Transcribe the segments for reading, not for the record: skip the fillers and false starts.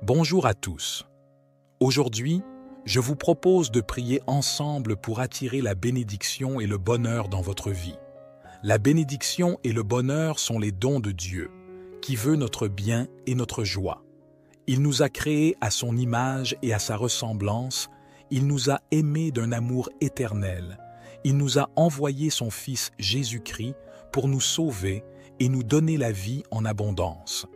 Bonjour à tous. Aujourd'hui, je vous propose de prier ensemble pour attirer la bénédiction et le bonheur dans votre vie. La bénédiction et le bonheur sont les dons de Dieu, qui veut notre bien et notre joie. Il nous a créés à son image et à sa ressemblance. Il nous a aimés d'un amour éternel. Il nous a envoyé son Fils Jésus-Christ pour nous sauver et nous donner la vie en abondance.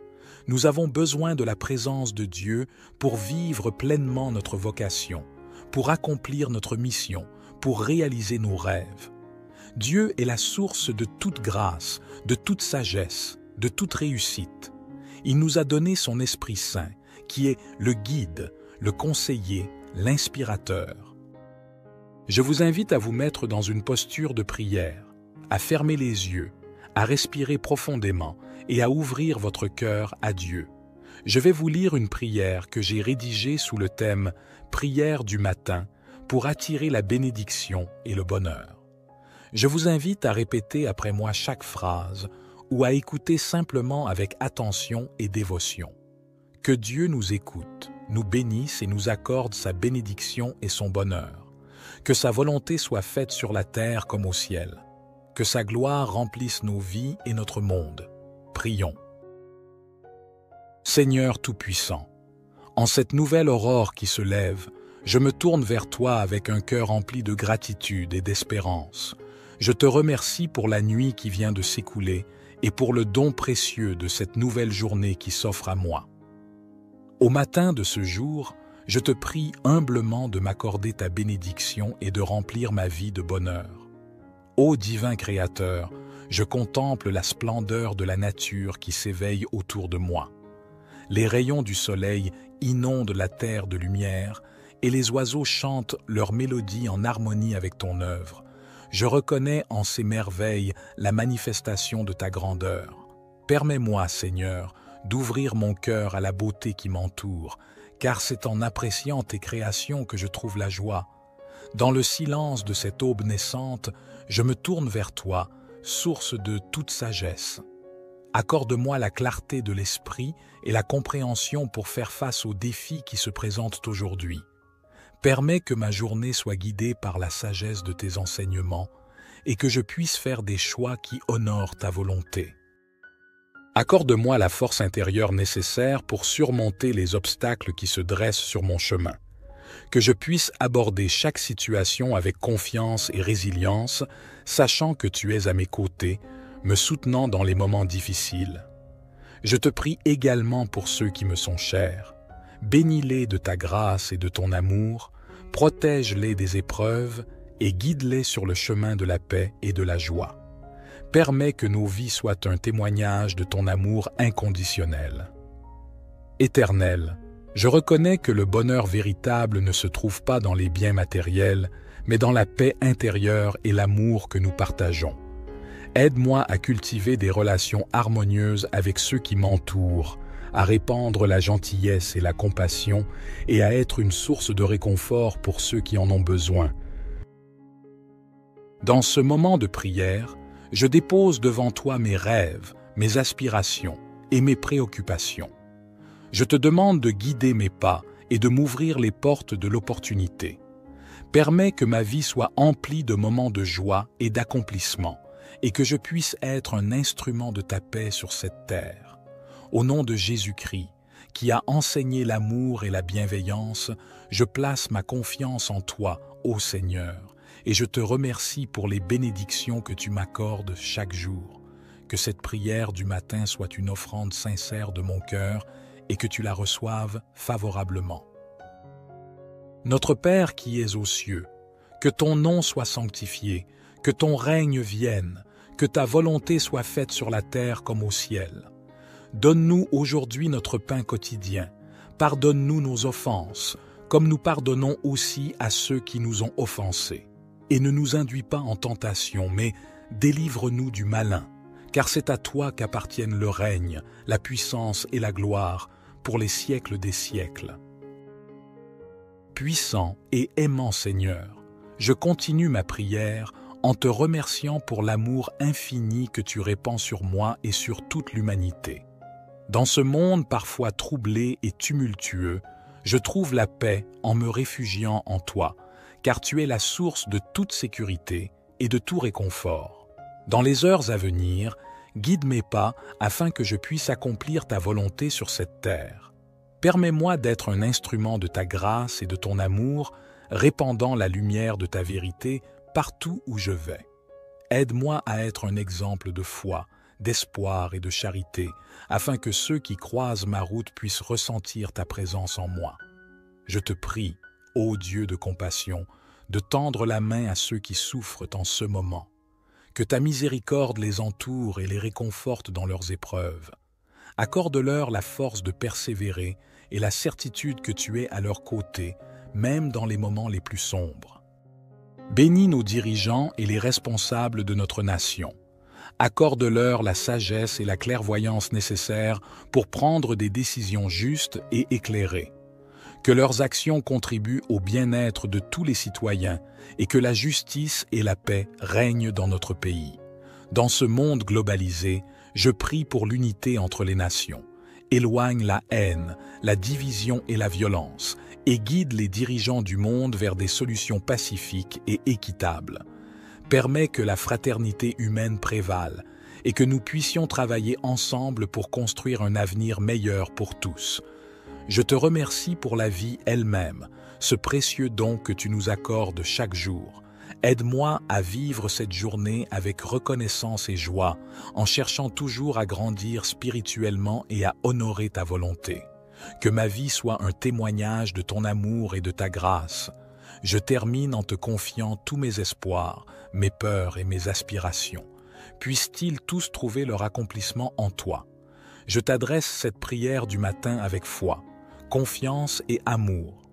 Nous avons besoin de la présence de Dieu pour vivre pleinement notre vocation, pour accomplir notre mission, pour réaliser nos rêves. Dieu est la source de toute grâce, de toute sagesse, de toute réussite. Il nous a donné son Esprit Saint, qui est le guide, le conseiller, l'inspirateur. Je vous invite à vous mettre dans une posture de prière, à fermer les yeux, à respirer profondément et à ouvrir votre cœur à Dieu. Je vais vous lire une prière que j'ai rédigée sous le thème « Prière du matin » pour attirer la bénédiction et le bonheur. Je vous invite à répéter après moi chaque phrase ou à écouter simplement avec attention et dévotion. Que Dieu nous écoute, nous bénisse et nous accorde sa bénédiction et son bonheur. Que sa volonté soit faite sur la terre comme au ciel. Que sa gloire remplisse nos vies et notre monde. Prions. Seigneur Tout-Puissant, en cette nouvelle aurore qui se lève, je me tourne vers toi avec un cœur rempli de gratitude et d'espérance. Je te remercie pour la nuit qui vient de s'écouler et pour le don précieux de cette nouvelle journée qui s'offre à moi. Au matin de ce jour, je te prie humblement de m'accorder ta bénédiction et de remplir ma vie de bonheur. Ô divin Créateur, je contemple la splendeur de la nature qui s'éveille autour de moi. Les rayons du soleil inondent la terre de lumière et les oiseaux chantent leur mélodie en harmonie avec ton œuvre. Je reconnais en ces merveilles la manifestation de ta grandeur. Permets-moi, Seigneur, d'ouvrir mon cœur à la beauté qui m'entoure, car c'est en appréciant tes créations que je trouve la joie. Dans le silence de cette aube naissante, je me tourne vers toi, source de toute sagesse. Accorde-moi la clarté de l'esprit et la compréhension pour faire face aux défis qui se présentent aujourd'hui. Permets que ma journée soit guidée par la sagesse de tes enseignements et que je puisse faire des choix qui honorent ta volonté. Accorde-moi la force intérieure nécessaire pour surmonter les obstacles qui se dressent sur mon chemin. Que je puisse aborder chaque situation avec confiance et résilience, sachant que tu es à mes côtés, me soutenant dans les moments difficiles. Je te prie également pour ceux qui me sont chers. Bénis-les de ta grâce et de ton amour, protège-les des épreuves et guide-les sur le chemin de la paix et de la joie. Permets que nos vies soient un témoignage de ton amour inconditionnel. Éternel, je reconnais que le bonheur véritable ne se trouve pas dans les biens matériels, mais dans la paix intérieure et l'amour que nous partageons. Aide-moi à cultiver des relations harmonieuses avec ceux qui m'entourent, à répandre la gentillesse et la compassion et à être une source de réconfort pour ceux qui en ont besoin. Dans ce moment de prière, je dépose devant toi mes rêves, mes aspirations et mes préoccupations. Je te demande de guider mes pas et de m'ouvrir les portes de l'opportunité. Permets que ma vie soit emplie de moments de joie et d'accomplissement et que je puisse être un instrument de ta paix sur cette terre. Au nom de Jésus-Christ, qui a enseigné l'amour et la bienveillance, je place ma confiance en toi, ô Seigneur, et je te remercie pour les bénédictions que tu m'accordes chaque jour. Que cette prière du matin soit une offrande sincère de mon cœur et que tu la reçoives favorablement. Notre Père qui es aux cieux, que ton nom soit sanctifié, que ton règne vienne, que ta volonté soit faite sur la terre comme au ciel. Donne-nous aujourd'hui notre pain quotidien. Pardonne-nous nos offenses, comme nous pardonnons aussi à ceux qui nous ont offensés. Et ne nous induis pas en tentation, mais délivre-nous du malin, car c'est à toi qu'appartiennent le règne, la puissance et la gloire, pour les siècles des siècles. Puissant et aimant Seigneur, je continue ma prière en te remerciant pour l'amour infini que tu répands sur moi et sur toute l'humanité. Dans ce monde parfois troublé et tumultueux, je trouve la paix en me réfugiant en toi, car tu es la source de toute sécurité et de tout réconfort. Dans les heures à venir, guide mes pas afin que je puisse accomplir ta volonté sur cette terre. Permets-moi d'être un instrument de ta grâce et de ton amour, répandant la lumière de ta vérité partout où je vais. Aide-moi à être un exemple de foi, d'espoir et de charité, afin que ceux qui croisent ma route puissent ressentir ta présence en moi. Je te prie, ô Dieu de compassion, de tendre la main à ceux qui souffrent en ce moment. Que ta miséricorde les entoure et les réconforte dans leurs épreuves. Accorde-leur la force de persévérer et la certitude que tu es à leur côté, même dans les moments les plus sombres. Bénis nos dirigeants et les responsables de notre nation. Accorde-leur la sagesse et la clairvoyance nécessaires pour prendre des décisions justes et éclairées. Que leurs actions contribuent au bien-être de tous les citoyens et que la justice et la paix règnent dans notre pays. Dans ce monde globalisé, je prie pour l'unité entre les nations. Éloigne la haine, la division et la violence et guide les dirigeants du monde vers des solutions pacifiques et équitables. Permets que la fraternité humaine prévale et que nous puissions travailler ensemble pour construire un avenir meilleur pour tous. Je te remercie pour la vie elle-même, ce précieux don que tu nous accordes chaque jour. Aide-moi à vivre cette journée avec reconnaissance et joie, en cherchant toujours à grandir spirituellement et à honorer ta volonté. Que ma vie soit un témoignage de ton amour et de ta grâce. Je termine en te confiant tous mes espoirs, mes peurs et mes aspirations. Puissent-ils tous trouver leur accomplissement en toi. Je t'adresse cette prière du matin avec foi, confiance et amour.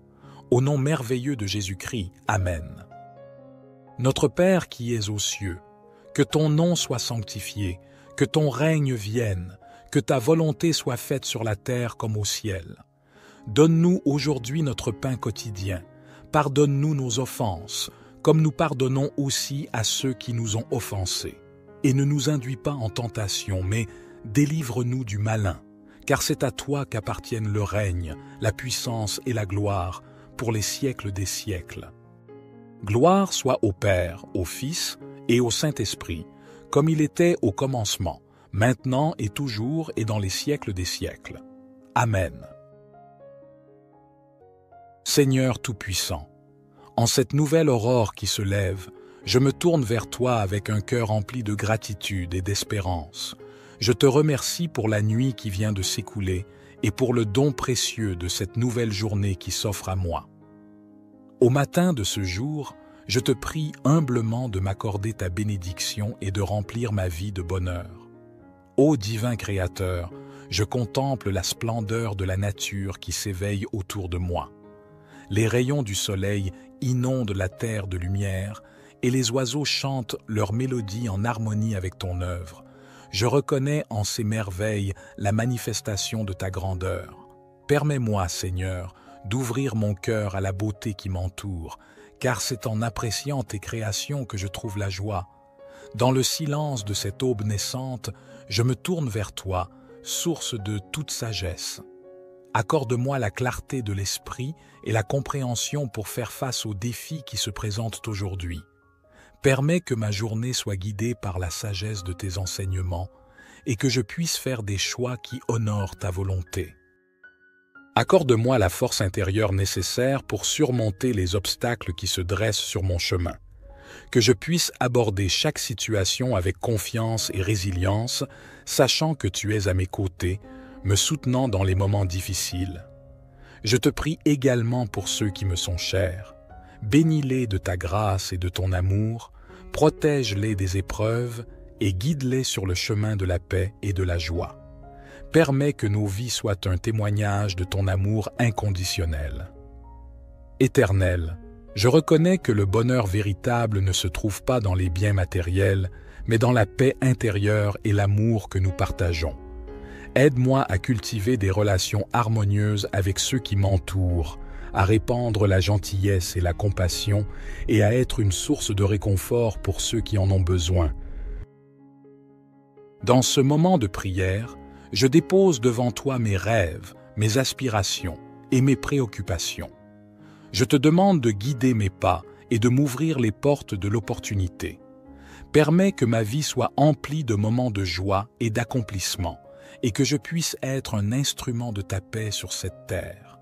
Au nom merveilleux de Jésus-Christ, Amen. Notre Père qui es aux cieux, que ton nom soit sanctifié, que ton règne vienne, que ta volonté soit faite sur la terre comme au ciel. Donne-nous aujourd'hui notre pain quotidien. Pardonne-nous nos offenses, comme nous pardonnons aussi à ceux qui nous ont offensés. Et ne nous induis pas en tentation, mais délivre-nous du malin, car c'est à toi qu'appartiennent le règne, la puissance et la gloire, pour les siècles des siècles. Gloire soit au Père, au Fils et au Saint-Esprit, comme il était au commencement, maintenant et toujours et dans les siècles des siècles. Amen. Seigneur Tout-Puissant, en cette nouvelle aurore qui se lève, je me tourne vers toi avec un cœur rempli de gratitude et d'espérance. Je te remercie pour la nuit qui vient de s'écouler et pour le don précieux de cette nouvelle journée qui s'offre à moi. Au matin de ce jour, je te prie humblement de m'accorder ta bénédiction et de remplir ma vie de bonheur. Ô divin Créateur, je contemple la splendeur de la nature qui s'éveille autour de moi. Les rayons du soleil inondent la terre de lumière et les oiseaux chantent leur mélodie en harmonie avec ton œuvre. Je reconnais en ces merveilles la manifestation de ta grandeur. Permets-moi, Seigneur, d'ouvrir mon cœur à la beauté qui m'entoure, car c'est en appréciant tes créations que je trouve la joie. Dans le silence de cette aube naissante, je me tourne vers toi, source de toute sagesse. Accorde-moi la clarté de l'esprit et la compréhension pour faire face aux défis qui se présentent aujourd'hui. Permets que ma journée soit guidée par la sagesse de tes enseignements et que je puisse faire des choix qui honorent ta volonté. Accorde-moi la force intérieure nécessaire pour surmonter les obstacles qui se dressent sur mon chemin. Que je puisse aborder chaque situation avec confiance et résilience, sachant que tu es à mes côtés, me soutenant dans les moments difficiles. Je te prie également pour ceux qui me sont chers. Bénis-les de ta grâce et de ton amour, protège-les des épreuves et guide-les sur le chemin de la paix et de la joie. Permets que nos vies soient un témoignage de ton amour inconditionnel. Éternel, je reconnais que le bonheur véritable ne se trouve pas dans les biens matériels, mais dans la paix intérieure et l'amour que nous partageons. Aide-moi à cultiver des relations harmonieuses avec ceux qui m'entourent, à répandre la gentillesse et la compassion et à être une source de réconfort pour ceux qui en ont besoin. Dans ce moment de prière, Je dépose devant toi mes rêves, mes aspirations et mes préoccupations. Je te demande de guider mes pas et de m'ouvrir les portes de l'opportunité. Permets que ma vie soit emplie de moments de joie et d'accomplissement, et que je puisse être un instrument de ta paix sur cette terre.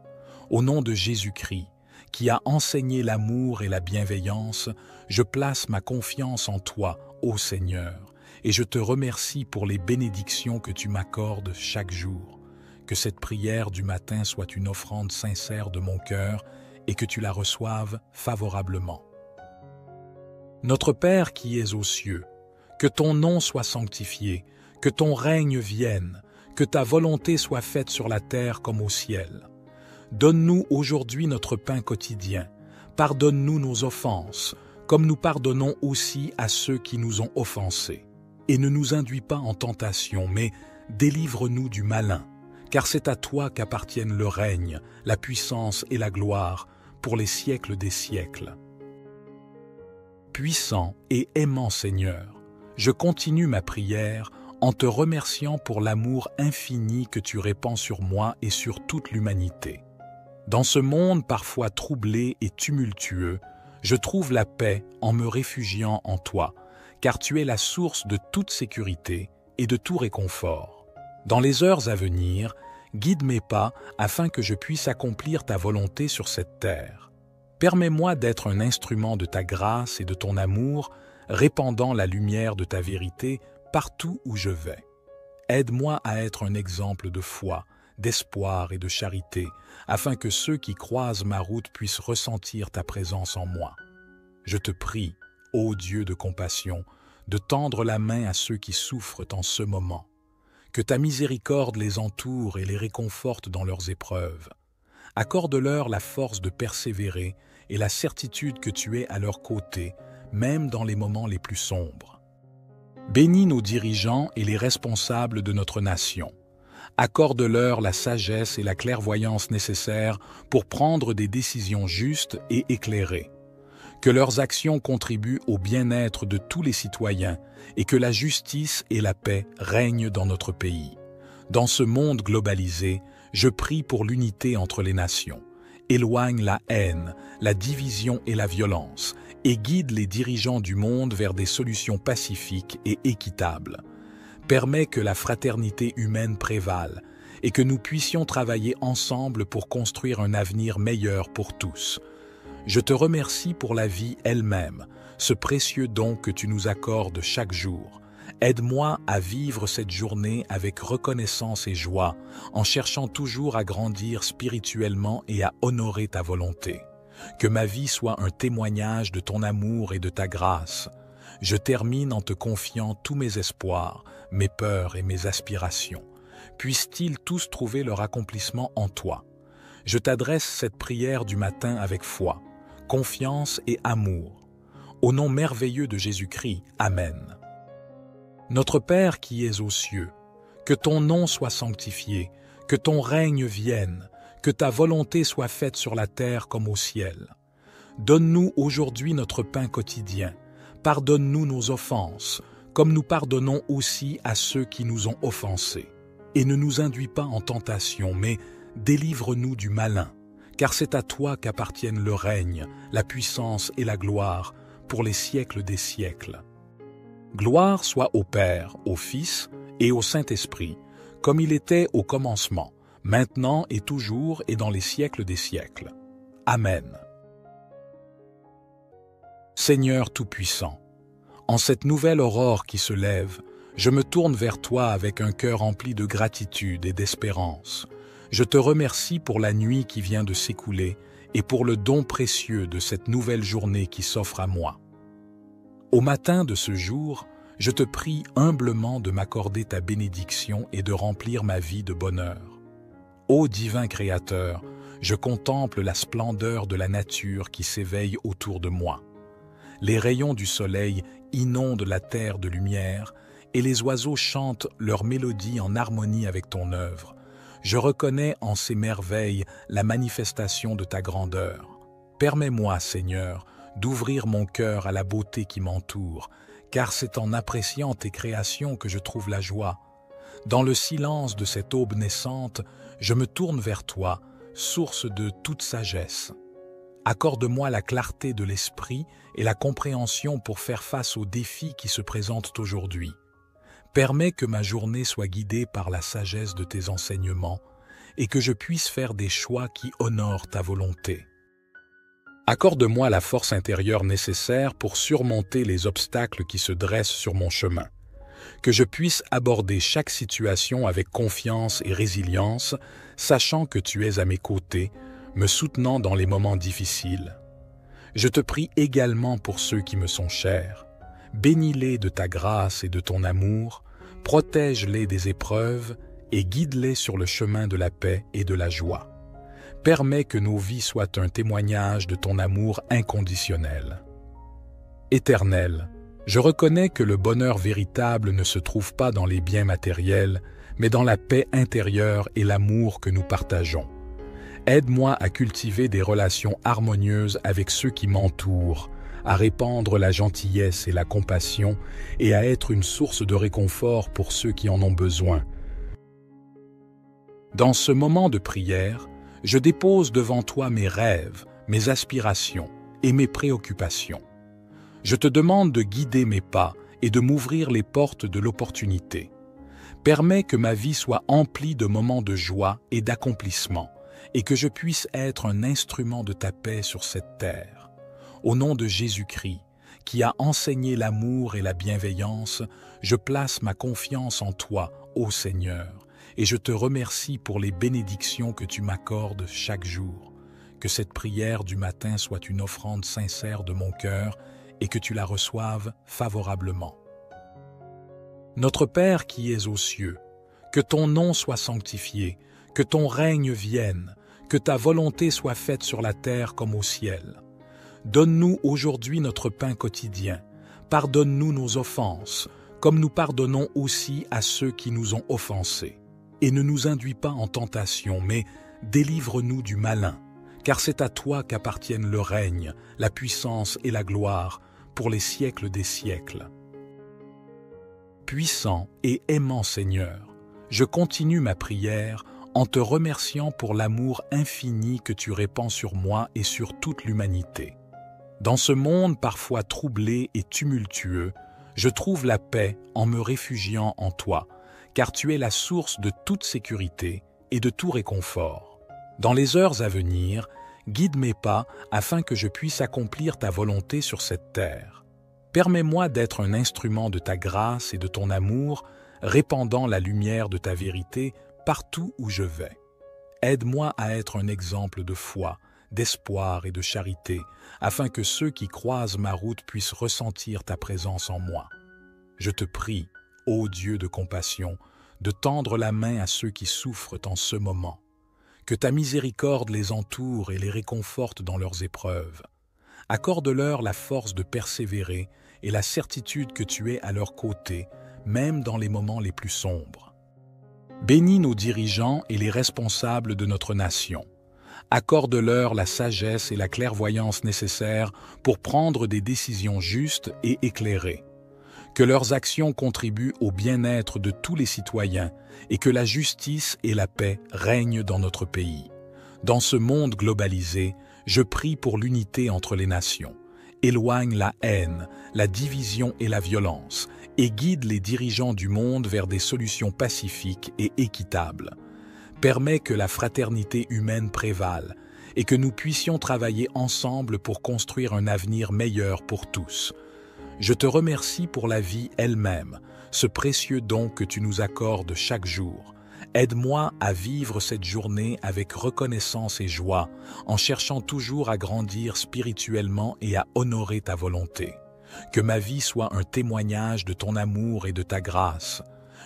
Au nom de Jésus-Christ, qui a enseigné l'amour et la bienveillance, je place ma confiance en toi, ô Seigneur, et je te remercie pour les bénédictions que tu m'accordes chaque jour. Que cette prière du matin soit une offrande sincère de mon cœur et que tu la reçoives favorablement. Notre Père qui es aux cieux, que ton nom soit sanctifié, que ton règne vienne, que ta volonté soit faite sur la terre comme au ciel. Donne-nous aujourd'hui notre pain quotidien. Pardonne-nous nos offenses, comme nous pardonnons aussi à ceux qui nous ont offensés. Et ne nous induis pas en tentation, mais délivre-nous du malin, car c'est à toi qu'appartiennent le règne, la puissance et la gloire, pour les siècles des siècles. Puissant et aimant Seigneur, je continue ma prière en te remerciant pour l'amour infini que tu répands sur moi et sur toute l'humanité. Dans ce monde parfois troublé et tumultueux, je trouve la paix en me réfugiant en toi, car tu es la source de toute sécurité et de tout réconfort. Dans les heures à venir, guide mes pas afin que je puisse accomplir ta volonté sur cette terre. Permets-moi d'être un instrument de ta grâce et de ton amour, répandant la lumière de ta vérité partout où je vais. Aide-moi à être un exemple de foi, d'espoir et de charité, afin que ceux qui croisent ma route puissent ressentir ta présence en moi. Je te prie, ô Dieu de compassion, de tendre la main à ceux qui souffrent en ce moment. Que ta miséricorde les entoure et les réconforte dans leurs épreuves. Accorde-leur la force de persévérer et la certitude que tu es à leur côté, même dans les moments les plus sombres. Bénis nos dirigeants et les responsables de notre nation. Accorde-leur la sagesse et la clairvoyance nécessaires pour prendre des décisions justes et éclairées. Que leurs actions contribuent au bien-être de tous les citoyens et que la justice et la paix règnent dans notre pays. Dans ce monde globalisé, je prie pour l'unité entre les nations. Éloigne la haine, la division et la violence et guide les dirigeants du monde vers des solutions pacifiques et équitables. Permets que la fraternité humaine prévale et que nous puissions travailler ensemble pour construire un avenir meilleur pour tous. Je te remercie pour la vie elle-même, ce précieux don que tu nous accordes chaque jour. Aide-moi à vivre cette journée avec reconnaissance et joie, en cherchant toujours à grandir spirituellement et à honorer ta volonté. Que ma vie soit un témoignage de ton amour et de ta grâce. Je termine en te confiant tous mes espoirs, mes peurs et mes aspirations. Puissent-ils tous trouver leur accomplissement en toi. Je t'adresse cette prière du matin avec foi, confiance et amour. Au nom merveilleux de Jésus-Christ, Amen. Notre Père qui es aux cieux, que ton nom soit sanctifié, que ton règne vienne, que ta volonté soit faite sur la terre comme au ciel. Donne-nous aujourd'hui notre pain quotidien. Pardonne-nous nos offenses, comme nous pardonnons aussi à ceux qui nous ont offensés. Et ne nous induis pas en tentation, mais délivre-nous du malin, car c'est à toi qu'appartiennent le règne, la puissance et la gloire, pour les siècles des siècles. Gloire soit au Père, au Fils et au Saint-Esprit, comme il était au commencement, maintenant et toujours et dans les siècles des siècles. Amen. Seigneur Tout-Puissant, en cette nouvelle aurore qui se lève, je me tourne vers toi avec un cœur empli de gratitude et d'espérance. Je te remercie pour la nuit qui vient de s'écouler et pour le don précieux de cette nouvelle journée qui s'offre à moi. Au matin de ce jour, je te prie humblement de m'accorder ta bénédiction et de remplir ma vie de bonheur. Ô divin Créateur, je contemple la splendeur de la nature qui s'éveille autour de moi. Les rayons du soleil inondent la terre de lumière et les oiseaux chantent leur mélodie en harmonie avec ton œuvre. Je reconnais en ces merveilles la manifestation de ta grandeur. Permets-moi, Seigneur, d'ouvrir mon cœur à la beauté qui m'entoure, car c'est en appréciant tes créations que je trouve la joie. Dans le silence de cette aube naissante, je me tourne vers toi, source de toute sagesse. Accorde-moi la clarté de l'esprit et la compréhension pour faire face aux défis qui se présentent aujourd'hui. Permets que ma journée soit guidée par la sagesse de tes enseignements et que je puisse faire des choix qui honorent ta volonté. Accorde-moi la force intérieure nécessaire pour surmonter les obstacles qui se dressent sur mon chemin. Que je puisse aborder chaque situation avec confiance et résilience, sachant que tu es à mes côtés, me soutenant dans les moments difficiles. Je te prie également pour ceux qui me sont chers. Bénis-les de ta grâce et de ton amour, protège-les des épreuves et guide-les sur le chemin de la paix et de la joie. Permets que nos vies soient un témoignage de ton amour inconditionnel. Éternel, je reconnais que le bonheur véritable ne se trouve pas dans les biens matériels, mais dans la paix intérieure et l'amour que nous partageons. Aide-moi à cultiver des relations harmonieuses avec ceux qui m'entourent, à répandre la gentillesse et la compassion et à être une source de réconfort pour ceux qui en ont besoin. Dans ce moment de prière, je dépose devant toi mes rêves, mes aspirations et mes préoccupations. Je te demande de guider mes pas et de m'ouvrir les portes de l'opportunité. Permets que ma vie soit emplie de moments de joie et d'accomplissement et que je puisse être un instrument de ta paix sur cette terre. Au nom de Jésus-Christ, qui a enseigné l'amour et la bienveillance, je place ma confiance en toi, ô Seigneur, et je te remercie pour les bénédictions que tu m'accordes chaque jour. Que cette prière du matin soit une offrande sincère de mon cœur et que tu la reçoives favorablement. Notre Père qui es aux cieux, que ton nom soit sanctifié, que ton règne vienne, que ta volonté soit faite sur la terre comme au ciel. Donne-nous aujourd'hui notre pain quotidien. Pardonne-nous nos offenses, comme nous pardonnons aussi à ceux qui nous ont offensés. Et ne nous induis pas en tentation, mais délivre-nous du malin, car c'est à toi qu'appartiennent le règne, la puissance et la gloire, pour les siècles des siècles. Puissant et aimant Seigneur, je continue ma prière en te remerciant pour l'amour infini que tu répands sur moi et sur toute l'humanité. Dans ce monde parfois troublé et tumultueux, je trouve la paix en me réfugiant en toi, car tu es la source de toute sécurité et de tout réconfort. Dans les heures à venir, guide mes pas afin que je puisse accomplir ta volonté sur cette terre. Permets-moi d'être un instrument de ta grâce et de ton amour, répandant la lumière de ta vérité partout où je vais. Aide-moi à être un exemple de foi, d'espoir et de charité, afin que ceux qui croisent ma route puissent ressentir ta présence en moi. Je te prie, ô Dieu de compassion, de tendre la main à ceux qui souffrent en ce moment. Que ta miséricorde les entoure et les réconforte dans leurs épreuves. Accorde-leur la force de persévérer et la certitude que tu es à leur côté, même dans les moments les plus sombres. Bénis nos dirigeants et les responsables de notre nation. Accorde-leur la sagesse et la clairvoyance nécessaires pour prendre des décisions justes et éclairées. Que leurs actions contribuent au bien-être de tous les citoyens et que la justice et la paix règnent dans notre pays. Dans ce monde globalisé, je prie pour l'unité entre les nations. Éloigne la haine, la division et la violence et guide les dirigeants du monde vers des solutions pacifiques et équitables. Permets que la fraternité humaine prévale et que nous puissions travailler ensemble pour construire un avenir meilleur pour tous. Je te remercie pour la vie elle-même, ce précieux don que tu nous accordes chaque jour. Aide-moi à vivre cette journée avec reconnaissance et joie, en cherchant toujours à grandir spirituellement et à honorer ta volonté. Que ma vie soit un témoignage de ton amour et de ta grâce.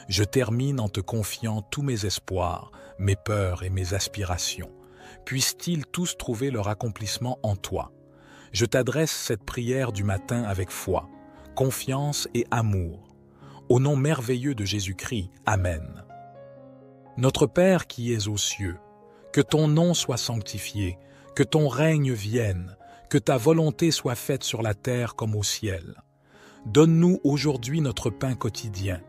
Je termine en te confiant tous mes espoirs, mes peurs et mes aspirations. Puissent-ils tous trouver leur accomplissement en toi. Je t'adresse cette prière du matin avec foi, confiance et amour. Au nom merveilleux de Jésus-Christ, Amen. Notre Père qui es aux cieux, que ton nom soit sanctifié, que ton règne vienne, que ta volonté soit faite sur la terre comme au ciel. Donne-nous aujourd'hui notre pain quotidien.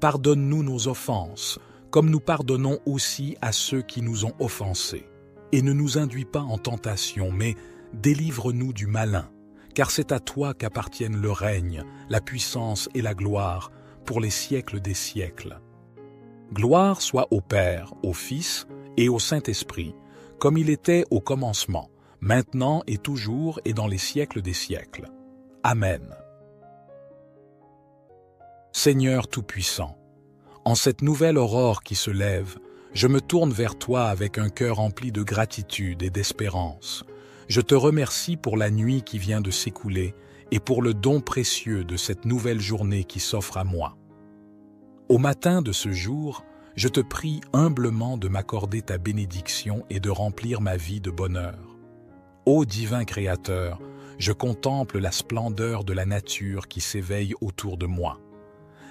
pardonne-nous nos offenses, comme nous pardonnons aussi à ceux qui nous ont offensés. Et ne nous induis pas en tentation, mais délivre-nous du malin, car c'est à toi qu'appartiennent le règne, la puissance et la gloire, pour les siècles des siècles. Gloire soit au Père, au Fils et au Saint-Esprit, comme il était au commencement, maintenant et toujours et dans les siècles des siècles. Amen. Seigneur Tout-Puissant, en cette nouvelle aurore qui se lève, je me tourne vers toi avec un cœur rempli de gratitude et d'espérance. Je te remercie pour la nuit qui vient de s'écouler et pour le don précieux de cette nouvelle journée qui s'offre à moi. Au matin de ce jour, je te prie humblement de m'accorder ta bénédiction et de remplir ma vie de bonheur. Ô divin Créateur, je contemple la splendeur de la nature qui s'éveille autour de moi.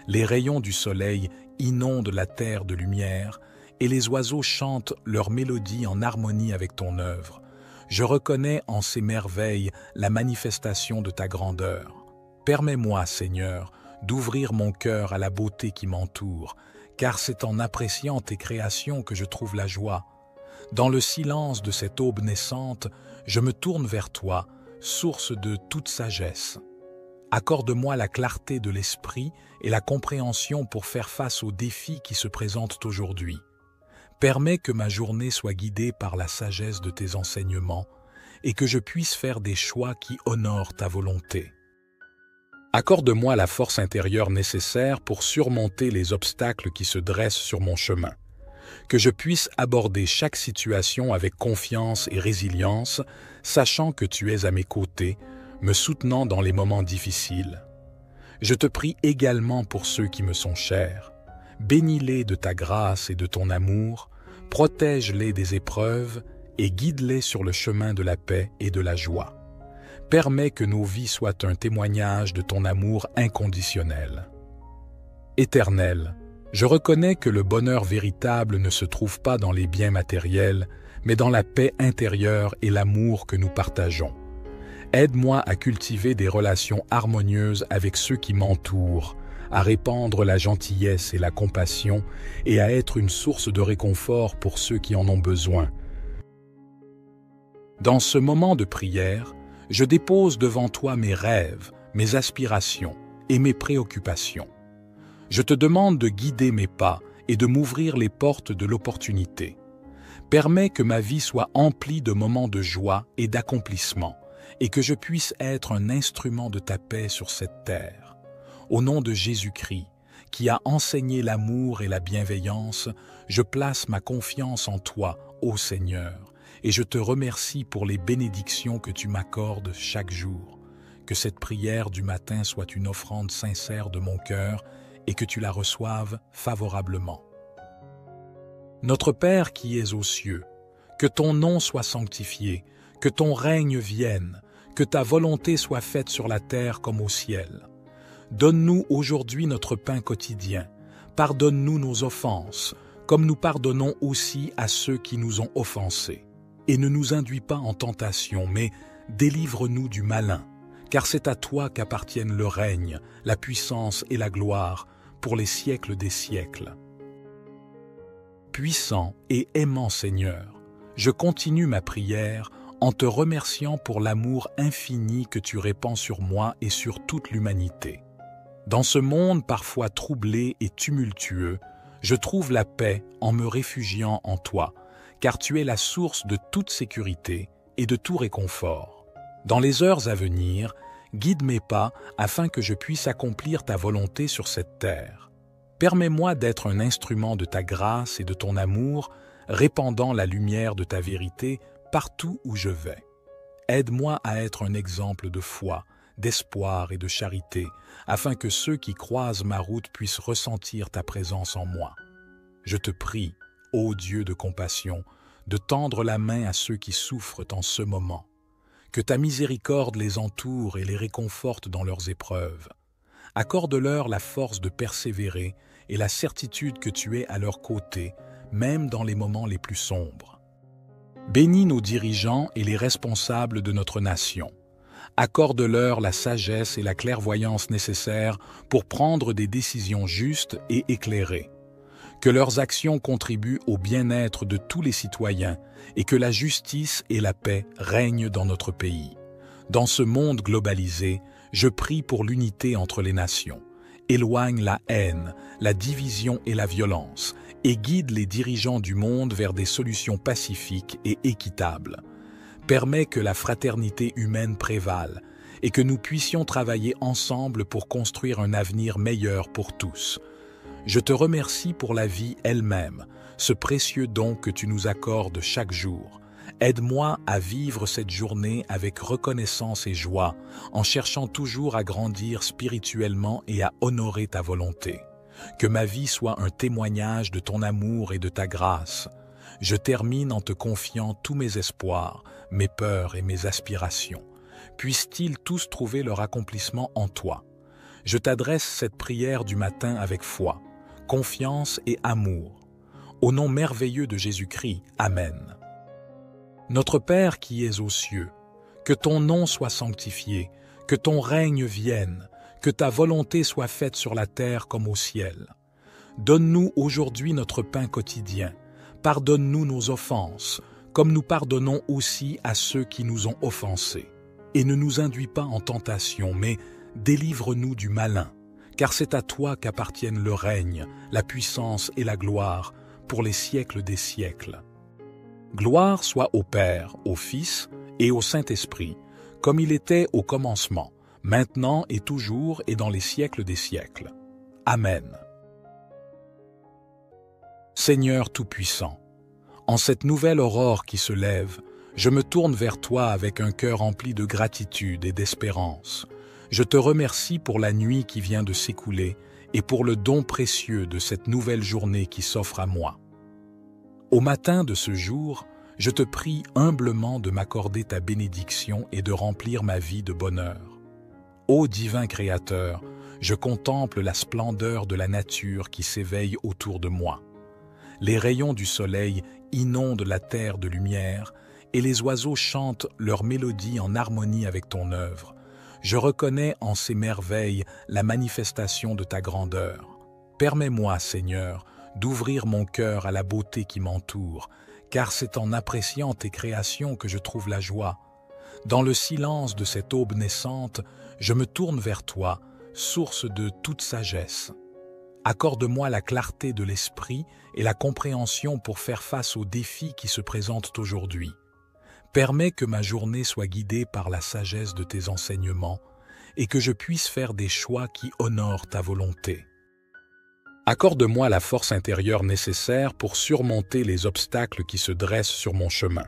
Les rayons du soleil inondent la terre de lumière et les oiseaux chantent leur mélodie en harmonie avec ton œuvre. Je reconnais en ces merveilles la manifestation de ta grandeur. Permets-moi, Seigneur, d'ouvrir mon cœur à la beauté qui m'entoure, car c'est en appréciant tes créations que je trouve la joie. Dans le silence de cette aube naissante, je me tourne vers toi, source de toute sagesse. Accorde-moi la clarté de l'esprit et la compréhension pour faire face aux défis qui se présentent aujourd'hui. Permets que ma journée soit guidée par la sagesse de tes enseignements et que je puisse faire des choix qui honorent ta volonté. Accorde-moi la force intérieure nécessaire pour surmonter les obstacles qui se dressent sur mon chemin. Que je puisse aborder chaque situation avec confiance et résilience, sachant que tu es à mes côtés, me soutenant dans les moments difficiles. Je te prie également pour ceux qui me sont chers. Bénis-les de ta grâce et de ton amour, protège-les des épreuves et guide-les sur le chemin de la paix et de la joie. Permets que nos vies soient un témoignage de ton amour inconditionnel. Éternel, je reconnais que le bonheur véritable ne se trouve pas dans les biens matériels, mais dans la paix intérieure et l'amour que nous partageons. Aide-moi à cultiver des relations harmonieuses avec ceux qui m'entourent, à répandre la gentillesse et la compassion et à être une source de réconfort pour ceux qui en ont besoin. Dans ce moment de prière, je dépose devant toi mes rêves, mes aspirations et mes préoccupations. Je te demande de guider mes pas et de m'ouvrir les portes de l'opportunité. Permets que ma vie soit emplie de moments de joie et d'accomplissement et que je puisse être un instrument de ta paix sur cette terre. Au nom de Jésus-Christ, qui a enseigné l'amour et la bienveillance, je place ma confiance en toi, ô Seigneur, et je te remercie pour les bénédictions que tu m'accordes chaque jour. Que cette prière du matin soit une offrande sincère de mon cœur et que tu la reçoives favorablement. Notre Père qui es aux cieux, que ton nom soit sanctifié, que ton règne vienne, que ta volonté soit faite sur la terre comme au ciel. Donne-nous aujourd'hui notre pain quotidien. Pardonne-nous nos offenses, comme nous pardonnons aussi à ceux qui nous ont offensés. Et ne nous induis pas en tentation, mais délivre-nous du malin, car c'est à toi qu'appartiennent le règne, la puissance et la gloire, pour les siècles des siècles. Puissant et aimant Seigneur, je continue ma prière en te remerciant pour l'amour infini que tu répands sur moi et sur toute l'humanité. Dans ce monde parfois troublé et tumultueux, je trouve la paix en me réfugiant en toi, car tu es la source de toute sécurité et de tout réconfort. Dans les heures à venir, guide mes pas afin que je puisse accomplir ta volonté sur cette terre. Permets-moi d'être un instrument de ta grâce et de ton amour, répandant la lumière de ta vérité partout où je vais. Aide-moi à être un exemple de foi, d'espoir et de charité, afin que ceux qui croisent ma route puissent ressentir ta présence en moi. Je te prie, ô Dieu de compassion, de tendre la main à ceux qui souffrent en ce moment. Que ta miséricorde les entoure et les réconforte dans leurs épreuves. Accorde-leur la force de persévérer et la certitude que tu es à leur côté, même dans les moments les plus sombres. Bénis nos dirigeants et les responsables de notre nation. Accorde-leur la sagesse et la clairvoyance nécessaires pour prendre des décisions justes et éclairées. Que leurs actions contribuent au bien-être de tous les citoyens et que la justice et la paix règnent dans notre pays. Dans ce monde globalisé, je prie pour l'unité entre les nations. Éloigne la haine, la division et la violence, et guide les dirigeants du monde vers des solutions pacifiques et équitables. Permets que la fraternité humaine prévale et que nous puissions travailler ensemble pour construire un avenir meilleur pour tous. Je te remercie pour la vie elle-même, ce précieux don que tu nous accordes chaque jour. Aide-moi à vivre cette journée avec reconnaissance et joie, en cherchant toujours à grandir spirituellement et à honorer ta volonté. Que ma vie soit un témoignage de ton amour et de ta grâce. Je termine en te confiant tous mes espoirs, mes peurs et mes aspirations. Puissent-ils tous trouver leur accomplissement en toi. Je t'adresse cette prière du matin avec foi, confiance et amour. Au nom merveilleux de Jésus-Christ, Amen. Notre Père qui es aux cieux, que ton nom soit sanctifié, que ton règne vienne, que ta volonté soit faite sur la terre comme au ciel. Donne-nous aujourd'hui notre pain quotidien. Pardonne-nous nos offenses, comme nous pardonnons aussi à ceux qui nous ont offensés. Et ne nous induis pas en tentation, mais délivre-nous du malin, car c'est à toi qu'appartiennent le règne, la puissance et la gloire, pour les siècles des siècles. Gloire soit au Père, au Fils et au Saint-Esprit, comme il était au commencement, maintenant et toujours et dans les siècles des siècles. Amen. Seigneur Tout-Puissant, en cette nouvelle aurore qui se lève, je me tourne vers toi avec un cœur rempli de gratitude et d'espérance. Je te remercie pour la nuit qui vient de s'écouler et pour le don précieux de cette nouvelle journée qui s'offre à moi. Au matin de ce jour, je te prie humblement de m'accorder ta bénédiction et de remplir ma vie de bonheur. Ô divin Créateur, je contemple la splendeur de la nature qui s'éveille autour de moi. Les rayons du soleil inondent la terre de lumière et les oiseaux chantent leur mélodie en harmonie avec ton œuvre. Je reconnais en ces merveilles la manifestation de ta grandeur. Permets-moi, Seigneur, d'ouvrir mon cœur à la beauté qui m'entoure, car c'est en appréciant tes créations que je trouve la joie. Dans le silence de cette aube naissante, je me tourne vers toi, source de toute sagesse. Accorde-moi la clarté de l'esprit et la compréhension pour faire face aux défis qui se présentent aujourd'hui. Permets que ma journée soit guidée par la sagesse de tes enseignements et que je puisse faire des choix qui honorent ta volonté. Accorde-moi la force intérieure nécessaire pour surmonter les obstacles qui se dressent sur mon chemin.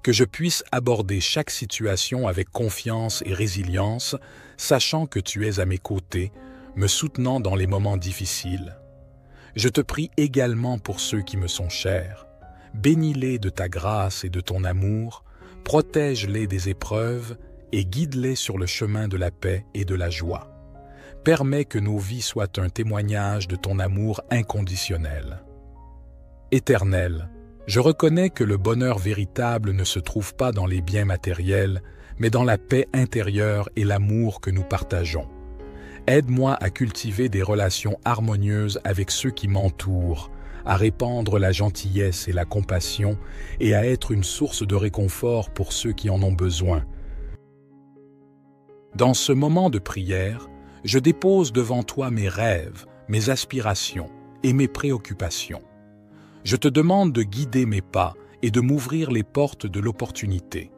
Que je puisse aborder chaque situation avec confiance et résilience, sachant que tu es à mes côtés, me soutenant dans les moments difficiles. Je te prie également pour ceux qui me sont chers. Bénis-les de ta grâce et de ton amour, protège-les des épreuves et guide-les sur le chemin de la paix et de la joie. Permets que nos vies soient un témoignage de ton amour inconditionnel. Éternel, je reconnais que le bonheur véritable ne se trouve pas dans les biens matériels, mais dans la paix intérieure et l'amour que nous partageons. Aide-moi à cultiver des relations harmonieuses avec ceux qui m'entourent, à répandre la gentillesse et la compassion et à être une source de réconfort pour ceux qui en ont besoin. Dans ce moment de prière, je dépose devant toi mes rêves, mes aspirations et mes préoccupations. Je te demande de guider mes pas et de m'ouvrir les portes de l'opportunité.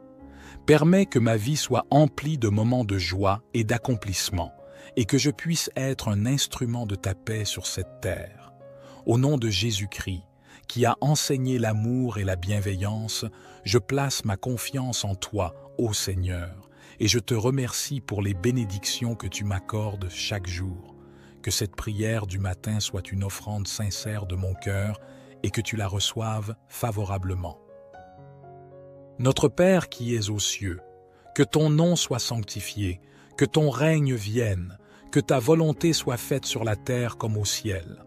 Permets que ma vie soit emplie de moments de joie et d'accomplissement, et que je puisse être un instrument de ta paix sur cette terre. Au nom de Jésus-Christ, qui a enseigné l'amour et la bienveillance, je place ma confiance en toi, ô Seigneur, et je te remercie pour les bénédictions que tu m'accordes chaque jour. Que cette prière du matin soit une offrande sincère de mon cœur et que tu la reçoives favorablement. Notre Père qui es aux cieux, que ton nom soit sanctifié, que ton règne vienne, que ta volonté soit faite sur la terre comme au ciel.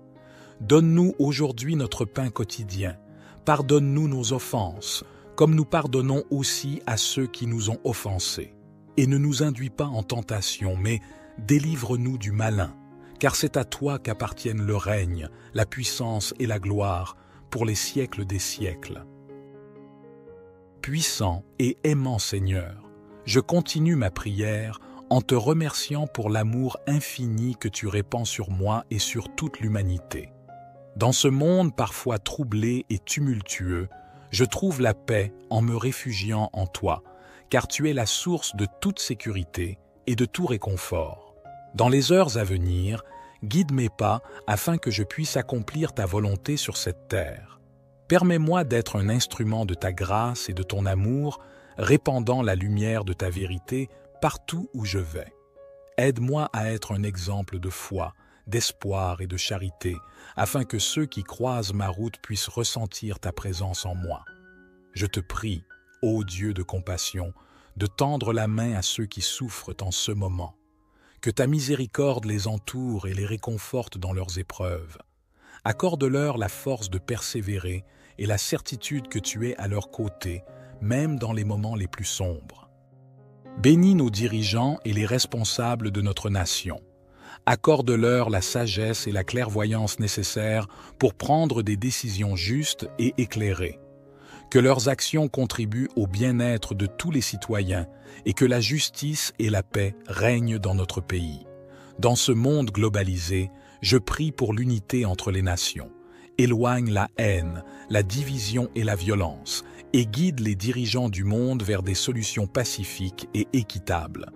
Donne-nous aujourd'hui notre pain quotidien. Pardonne-nous nos offenses, comme nous pardonnons aussi à ceux qui nous ont offensés. et ne nous induis pas en tentation, mais délivre-nous du malin, car c'est à toi qu'appartiennent le règne, la puissance et la gloire pour les siècles des siècles. Puissant et aimant Seigneur, je continue ma prière en te remerciant pour l'amour infini que tu répands sur moi et sur toute l'humanité. Dans ce monde parfois troublé et tumultueux, je trouve la paix en me réfugiant en toi, car tu es la source de toute sécurité et de tout réconfort. Dans les heures à venir, guide mes pas afin que je puisse accomplir ta volonté sur cette terre. Permets-moi d'être un instrument de ta grâce et de ton amour, répandant la lumière de ta vérité partout où je vais. Aide-moi à être un exemple de foi, d'espoir et de charité, afin que ceux qui croisent ma route puissent ressentir ta présence en moi. Je te prie, ô Dieu de compassion, de tendre la main à ceux qui souffrent en ce moment. Que ta miséricorde les entoure et les réconforte dans leurs épreuves. Accorde-leur la force de persévérer et la certitude que tu es à leur côté, même dans les moments les plus sombres. Bénis nos dirigeants et les responsables de notre nation. Accorde-leur la sagesse et la clairvoyance nécessaires pour prendre des décisions justes et éclairées. Que leurs actions contribuent au bien-être de tous les citoyens et que la justice et la paix règnent dans notre pays. Dans ce monde globalisé, je prie pour l'unité entre les nations. Éloigne la haine, la division et la violence et guide les dirigeants du monde vers des solutions pacifiques et équitables.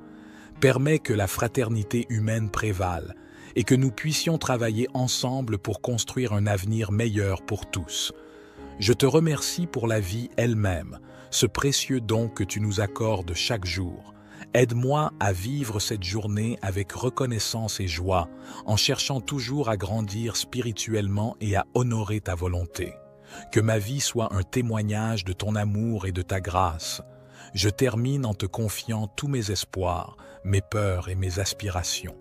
Permets que la fraternité humaine prévale et que nous puissions travailler ensemble pour construire un avenir meilleur pour tous. Je te remercie pour la vie elle-même, ce précieux don que tu nous accordes chaque jour. Aide-moi à vivre cette journée avec reconnaissance et joie, en cherchant toujours à grandir spirituellement et à honorer ta volonté. Que ma vie soit un témoignage de ton amour et de ta grâce. Je termine en te confiant tous mes espoirs, mes peurs et mes aspirations.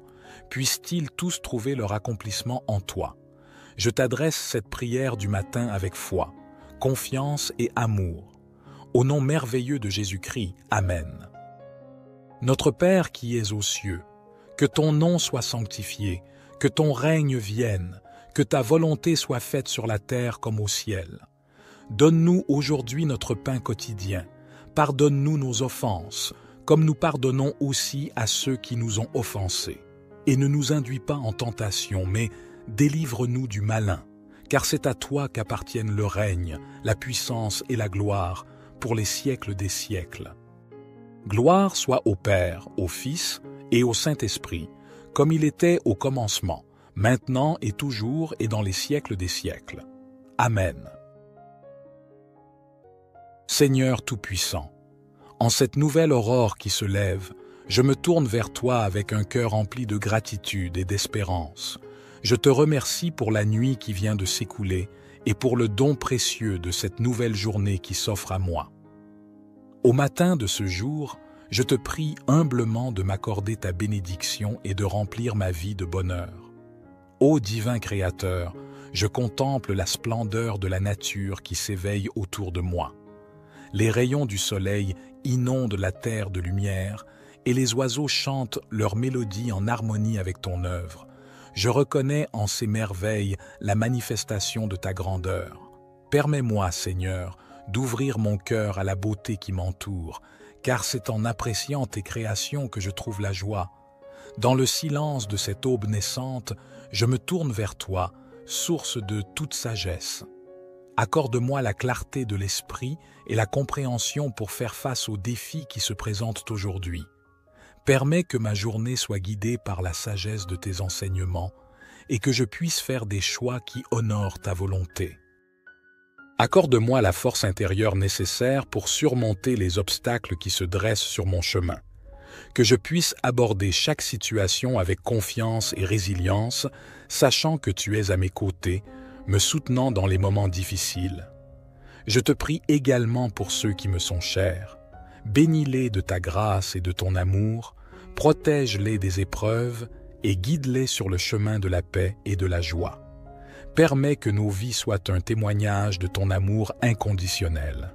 Puissent-ils tous trouver leur accomplissement en toi. Je t'adresse cette prière du matin avec foi, confiance et amour. Au nom merveilleux de Jésus-Christ, Amen. Notre Père qui es aux cieux, que ton nom soit sanctifié, que ton règne vienne, que ta volonté soit faite sur la terre comme au ciel. Donne-nous aujourd'hui notre pain quotidien. Pardonne-nous nos offenses, comme nous pardonnons aussi à ceux qui nous ont offensés. Et ne nous induis pas en tentation, mais délivre-nous du malin, car c'est à toi qu'appartiennent le règne, la puissance et la gloire pour les siècles des siècles. Gloire soit au Père, au Fils et au Saint-Esprit, comme il était au commencement, maintenant et toujours et dans les siècles des siècles. Amen. Seigneur Tout-Puissant, en cette nouvelle aurore qui se lève, je me tourne vers toi avec un cœur rempli de gratitude et d'espérance. Je te remercie pour la nuit qui vient de s'écouler et pour le don précieux de cette nouvelle journée qui s'offre à moi. Au matin de ce jour, je te prie humblement de m'accorder ta bénédiction et de remplir ma vie de bonheur. Ô divin Créateur, je contemple la splendeur de la nature qui s'éveille autour de moi. Les rayons du soleil inondent la terre de lumière et les oiseaux chantent leur mélodie en harmonie avec ton œuvre. Je reconnais en ces merveilles la manifestation de ta grandeur. Permets-moi, Seigneur, d'ouvrir mon cœur à la beauté qui m'entoure, car c'est en appréciant tes créations que je trouve la joie. Dans le silence de cette aube naissante, je me tourne vers toi, source de toute sagesse. Accorde-moi la clarté de l'esprit et la compréhension pour faire face aux défis qui se présentent aujourd'hui. Permets que ma journée soit guidée par la sagesse de tes enseignements et que je puisse faire des choix qui honorent ta volonté. Accorde-moi la force intérieure nécessaire pour surmonter les obstacles qui se dressent sur mon chemin. Que je puisse aborder chaque situation avec confiance et résilience, sachant que tu es à mes côtés, me soutenant dans les moments difficiles. Je te prie également pour ceux qui me sont chers. Bénis-les de ta grâce et de ton amour, protège-les des épreuves et guide-les sur le chemin de la paix et de la joie. Permets que nos vies soient un témoignage de ton amour inconditionnel.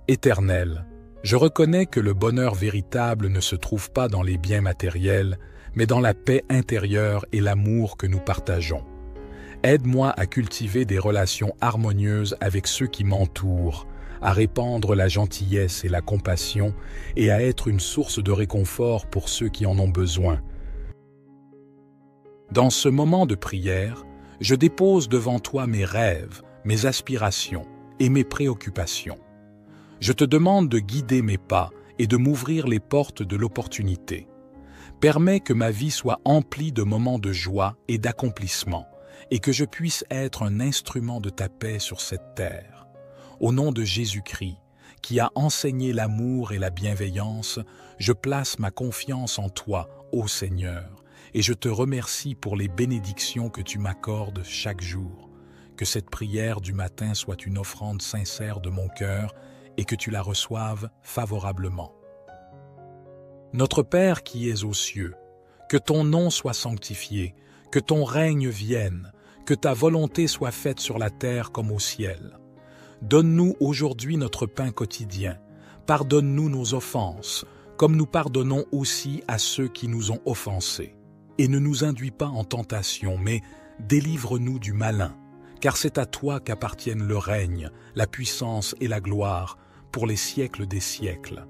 Éternel, Je reconnais que le bonheur véritable ne se trouve pas dans les biens matériels, mais dans la paix intérieure et l'amour que nous partageons. Aide-moi à cultiver des relations harmonieuses avec ceux qui m'entourent, à répandre la gentillesse et la compassion et à être une source de réconfort pour ceux qui en ont besoin. Dans ce moment de prière, je dépose devant toi mes rêves, mes aspirations et mes préoccupations. Je te demande de guider mes pas et de m'ouvrir les portes de l'opportunité. Permets que ma vie soit emplie de moments de joie et d'accomplissement, et que je puisse être un instrument de ta paix sur cette terre. Au nom de Jésus-Christ, qui a enseigné l'amour et la bienveillance, je place ma confiance en toi, ô Seigneur, et je te remercie pour les bénédictions que tu m'accordes chaque jour. Que cette prière du matin soit une offrande sincère de mon cœur et que tu la reçoives favorablement. Notre Père qui es aux cieux, que ton nom soit sanctifié, que ton règne vienne, que ta volonté soit faite sur la terre comme au ciel. Donne-nous aujourd'hui notre pain quotidien. Pardonne-nous nos offenses, comme nous pardonnons aussi à ceux qui nous ont offensés. Et ne nous induis pas en tentation, mais délivre-nous du malin, car c'est à toi qu'appartiennent le règne, la puissance et la gloire, pour les siècles des siècles.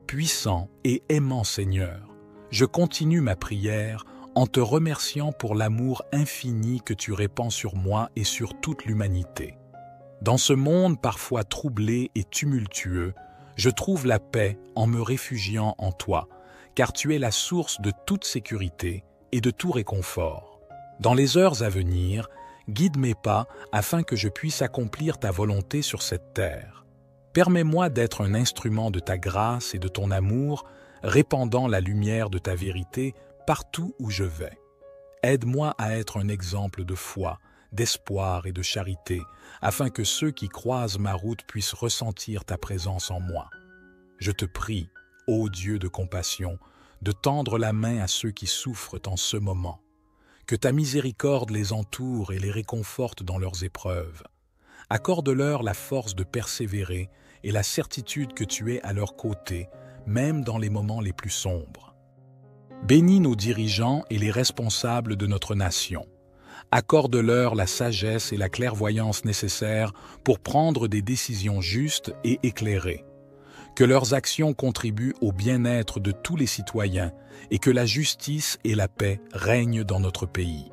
Puissant et aimant Seigneur, je continue ma prière en te remerciant pour l'amour infini que tu répands sur moi et sur toute l'humanité. Dans ce monde parfois troublé et tumultueux, je trouve la paix en me réfugiant en toi, car tu es la source de toute sécurité et de tout réconfort. Dans les heures à venir, guide mes pas afin que je puisse accomplir ta volonté sur cette terre. Permets-moi d'être un instrument de ta grâce et de ton amour, répandant la lumière de ta vérité partout où je vais. Aide-moi à être un exemple de foi, d'espoir et de charité, afin que ceux qui croisent ma route puissent ressentir ta présence en moi. Je te prie, ô Dieu de compassion, de tendre la main à ceux qui souffrent en ce moment. Que ta miséricorde les entoure et les réconforte dans leurs épreuves. Accorde-leur la force de persévérer et la certitude que tu es à leur côté, même dans les moments les plus sombres. Bénis nos dirigeants et les responsables de notre nation. Accorde-leur la sagesse et la clairvoyance nécessaires pour prendre des décisions justes et éclairées. Que leurs actions contribuent au bien-être de tous les citoyens et que la justice et la paix règnent dans notre pays.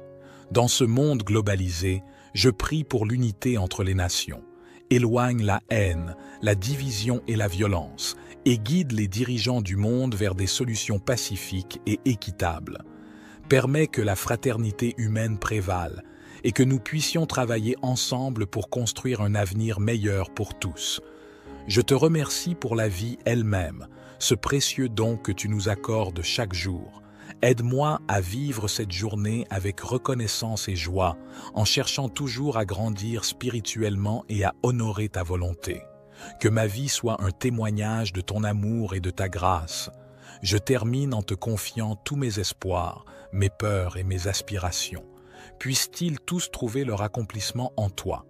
Dans ce monde globalisé, je prie pour l'unité entre les nations. Éloigne la haine, la division et la violence et guide les dirigeants du monde vers des solutions pacifiques et équitables. Permets que la fraternité humaine prévale et que nous puissions travailler ensemble pour construire un avenir meilleur pour tous. Je te remercie pour la vie elle-même, ce précieux don que tu nous accordes chaque jour. Aide-moi à vivre cette journée avec reconnaissance et joie, en cherchant toujours à grandir spirituellement et à honorer ta volonté. Que ma vie soit un témoignage de ton amour et de ta grâce. Je termine en te confiant tous mes espoirs, mes peurs et mes aspirations. Puissent-ils tous trouver leur accomplissement en toi.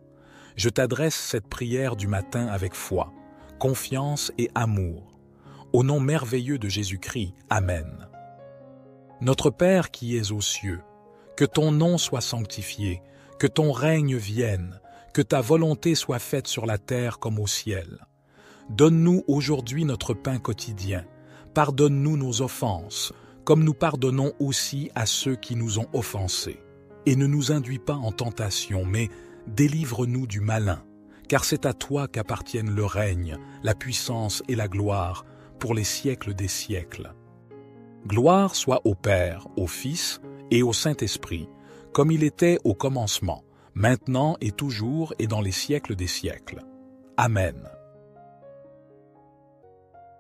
Je t'adresse cette prière du matin avec foi, confiance et amour. Au nom merveilleux de Jésus-Christ, Amen. Notre Père qui es aux cieux, que ton nom soit sanctifié, que ton règne vienne, que ta volonté soit faite sur la terre comme au ciel. Donne-nous aujourd'hui notre pain quotidien. Pardonne-nous nos offenses, comme nous pardonnons aussi à ceux qui nous ont offensés. Et ne nous induis pas en tentation, mais délivre-nous du malin, car c'est à toi qu'appartiennent le règne, la puissance et la gloire, pour les siècles des siècles. Gloire soit au Père, au Fils et au Saint-Esprit, comme il était au commencement, maintenant et toujours et dans les siècles des siècles. Amen.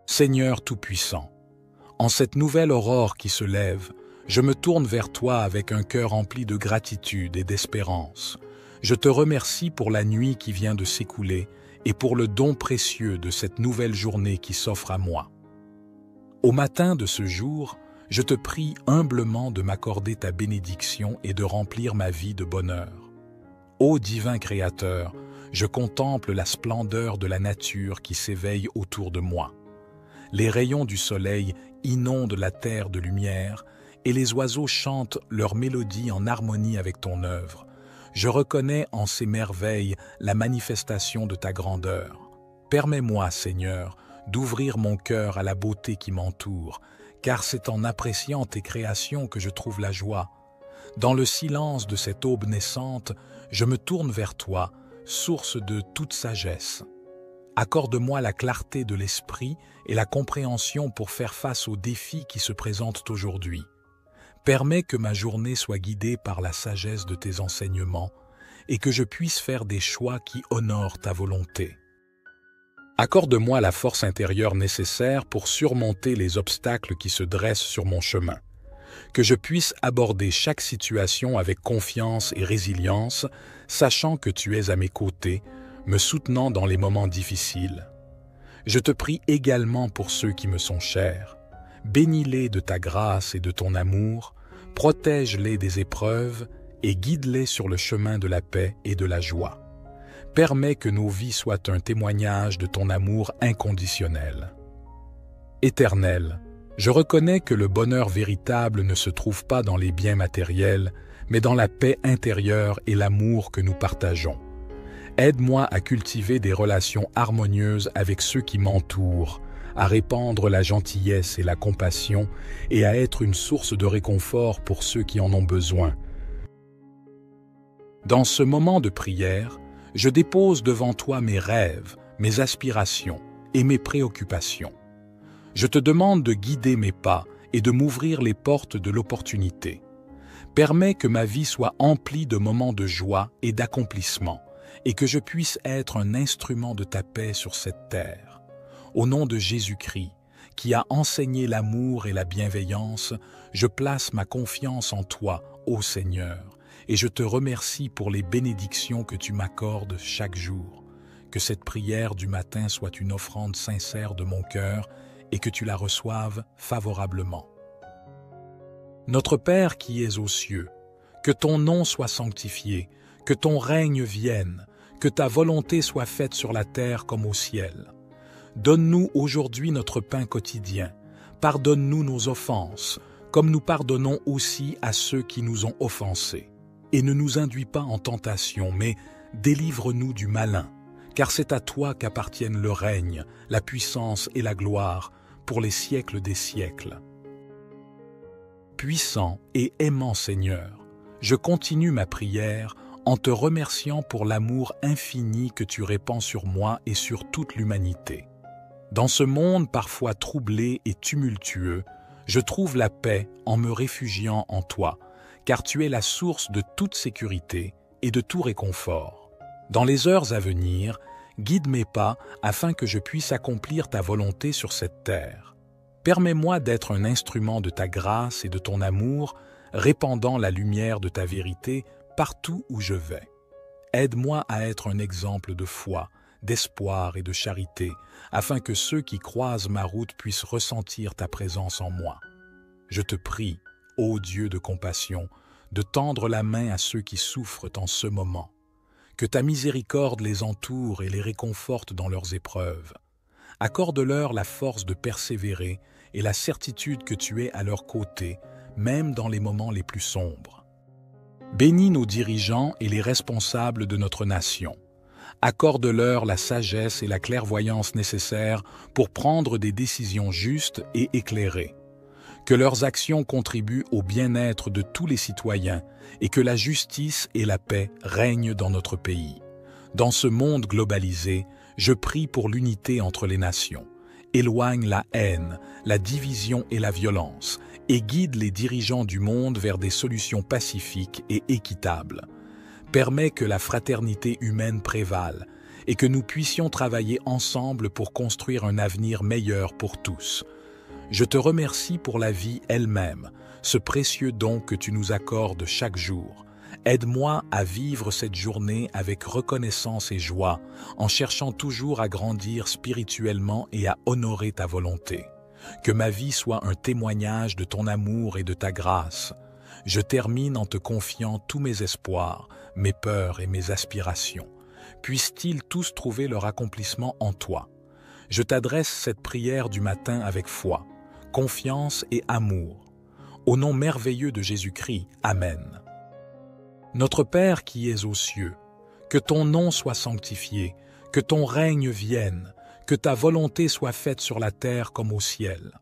Seigneur Tout-Puissant, en cette nouvelle aurore qui se lève, je me tourne vers toi avec un cœur rempli de gratitude et d'espérance. Je te remercie pour la nuit qui vient de s'écouler et pour le don précieux de cette nouvelle journée qui s'offre à moi. Au matin de ce jour, je te prie humblement de m'accorder ta bénédiction et de remplir ma vie de bonheur. Ô divin Créateur, Je contemple la splendeur de la nature qui s'éveille autour de moi. Les rayons du soleil inondent la terre de lumière et les oiseaux chantent leur mélodie en harmonie avec ton œuvre. Je reconnais en ces merveilles la manifestation de ta grandeur. Permets-moi, Seigneur, d'ouvrir mon cœur à la beauté qui m'entoure, car c'est en appréciant tes créations que je trouve la joie. Dans le silence de cette aube naissante, je me tourne vers toi, source de toute sagesse. Accorde-moi la clarté de l'esprit et la compréhension pour faire face aux défis qui se présentent aujourd'hui. Permets que ma journée soit guidée par la sagesse de tes enseignements et que je puisse faire des choix qui honorent ta volonté. Accorde-moi la force intérieure nécessaire pour surmonter les obstacles qui se dressent sur mon chemin. Que je puisse aborder chaque situation avec confiance et résilience, sachant que tu es à mes côtés, me soutenant dans les moments difficiles. Je te prie également pour ceux qui me sont chers. Bénis-les de ta grâce et de ton amour, protège-les des épreuves et guide-les sur le chemin de la paix et de la joie. Permets que nos vies soient un témoignage de ton amour inconditionnel. Éternel, je reconnais que le bonheur véritable ne se trouve pas dans les biens matériels, mais dans la paix intérieure et l'amour que nous partageons. Aide-moi à cultiver des relations harmonieuses avec ceux qui m'entourent, à répandre la gentillesse et la compassion et à être une source de réconfort pour ceux qui en ont besoin. Dans ce moment de prière, je dépose devant toi mes rêves, mes aspirations et mes préoccupations. Je te demande de guider mes pas et de m'ouvrir les portes de l'opportunité. Permets que ma vie soit emplie de moments de joie et d'accomplissement et que je puisse être un instrument de ta paix sur cette terre. Au nom de Jésus-Christ, qui a enseigné l'amour et la bienveillance, je place ma confiance en toi, ô Seigneur, et je te remercie pour les bénédictions que tu m'accordes chaque jour. Que cette prière du matin soit une offrande sincère de mon cœur et que tu la reçoives favorablement. Notre Père qui es aux cieux, que ton nom soit sanctifié, que ton règne vienne, que ta volonté soit faite sur la terre comme au ciel. Donne-nous aujourd'hui notre pain quotidien. Pardonne-nous nos offenses, comme nous pardonnons aussi à ceux qui nous ont offensés. Et ne nous induis pas en tentation, mais délivre-nous du malin, car c'est à toi qu'appartiennent le règne, la puissance et la gloire, pour les siècles des siècles. Puissant et aimant Seigneur, je continue ma prière en te remerciant pour l'amour infini que tu répands sur moi et sur toute l'humanité. Dans ce monde parfois troublé et tumultueux, je trouve la paix en me réfugiant en toi, car tu es la source de toute sécurité et de tout réconfort. Dans les heures à venir, guide mes pas afin que je puisse accomplir ta volonté sur cette terre. Permets-moi d'être un instrument de ta grâce et de ton amour, répandant la lumière de ta vérité partout où je vais. Aide-moi à être un exemple de foi, d'espoir et de charité, afin que ceux qui croisent ma route puissent ressentir ta présence en moi. Je te prie, ô Dieu de compassion, de tendre la main à ceux qui souffrent en ce moment. Que ta miséricorde les entoure et les réconforte dans leurs épreuves. Accorde-leur la force de persévérer et la certitude que tu es à leur côté, même dans les moments les plus sombres. Bénis nos dirigeants et les responsables de notre nation. Accorde-leur la sagesse et la clairvoyance nécessaires pour prendre des décisions justes et éclairées. Que leurs actions contribuent au bien-être de tous les citoyens et que la justice et la paix règnent dans notre pays. Dans ce monde globalisé, je prie pour l'unité entre les nations. Éloigne la haine, la division et la violence et guide les dirigeants du monde vers des solutions pacifiques et équitables. Permets que la fraternité humaine prévale et que nous puissions travailler ensemble pour construire un avenir meilleur pour tous. Je te remercie pour la vie elle-même, ce précieux don que tu nous accordes chaque jour. Aide-moi à vivre cette journée avec reconnaissance et joie, en cherchant toujours à grandir spirituellement et à honorer ta volonté. Que ma vie soit un témoignage de ton amour et de ta grâce. Je termine en te confiant tous mes espoirs, mes peurs et mes aspirations. puissent-ils tous trouver leur accomplissement en toi. Je t'adresse cette prière du matin avec foi, confiance et amour. Au nom merveilleux de Jésus-Christ, Amen. Notre Père qui es aux cieux, que ton nom soit sanctifié, que ton règne vienne, que ta volonté soit faite sur la terre comme au ciel.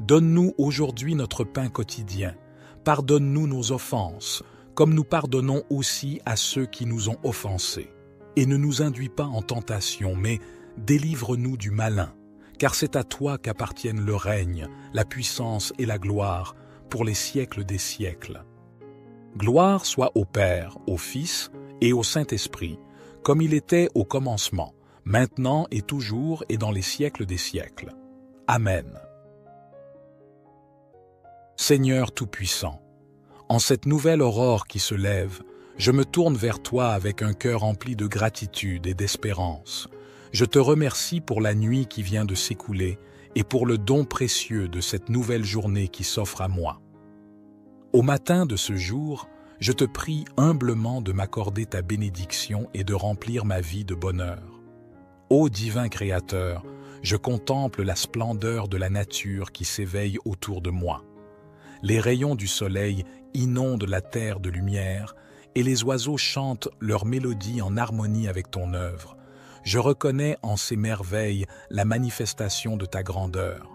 Donne-nous aujourd'hui notre pain quotidien. Pardonne-nous nos offenses, comme nous pardonnons aussi à ceux qui nous ont offensés. Et ne nous induis pas en tentation, mais délivre-nous du malin, car c'est à toi qu'appartiennent le règne, la puissance et la gloire, pour les siècles des siècles. Gloire soit au Père, au Fils et au Saint-Esprit, comme il était au commencement, maintenant et toujours et dans les siècles des siècles. Amen. Seigneur Tout-Puissant, en cette nouvelle aurore qui se lève, je me tourne vers toi avec un cœur rempli de gratitude et d'espérance. Je te remercie pour la nuit qui vient de s'écouler et pour le don précieux de cette nouvelle journée qui s'offre à moi. Au matin de ce jour, je te prie humblement de m'accorder ta bénédiction et de remplir ma vie de bonheur. Ô divin Créateur, je contemple la splendeur de la nature qui s'éveille autour de moi. Les rayons du soleil inondent la terre de lumière et les oiseaux chantent leur mélodie en harmonie avec ton œuvre. Je reconnais en ces merveilles la manifestation de ta grandeur.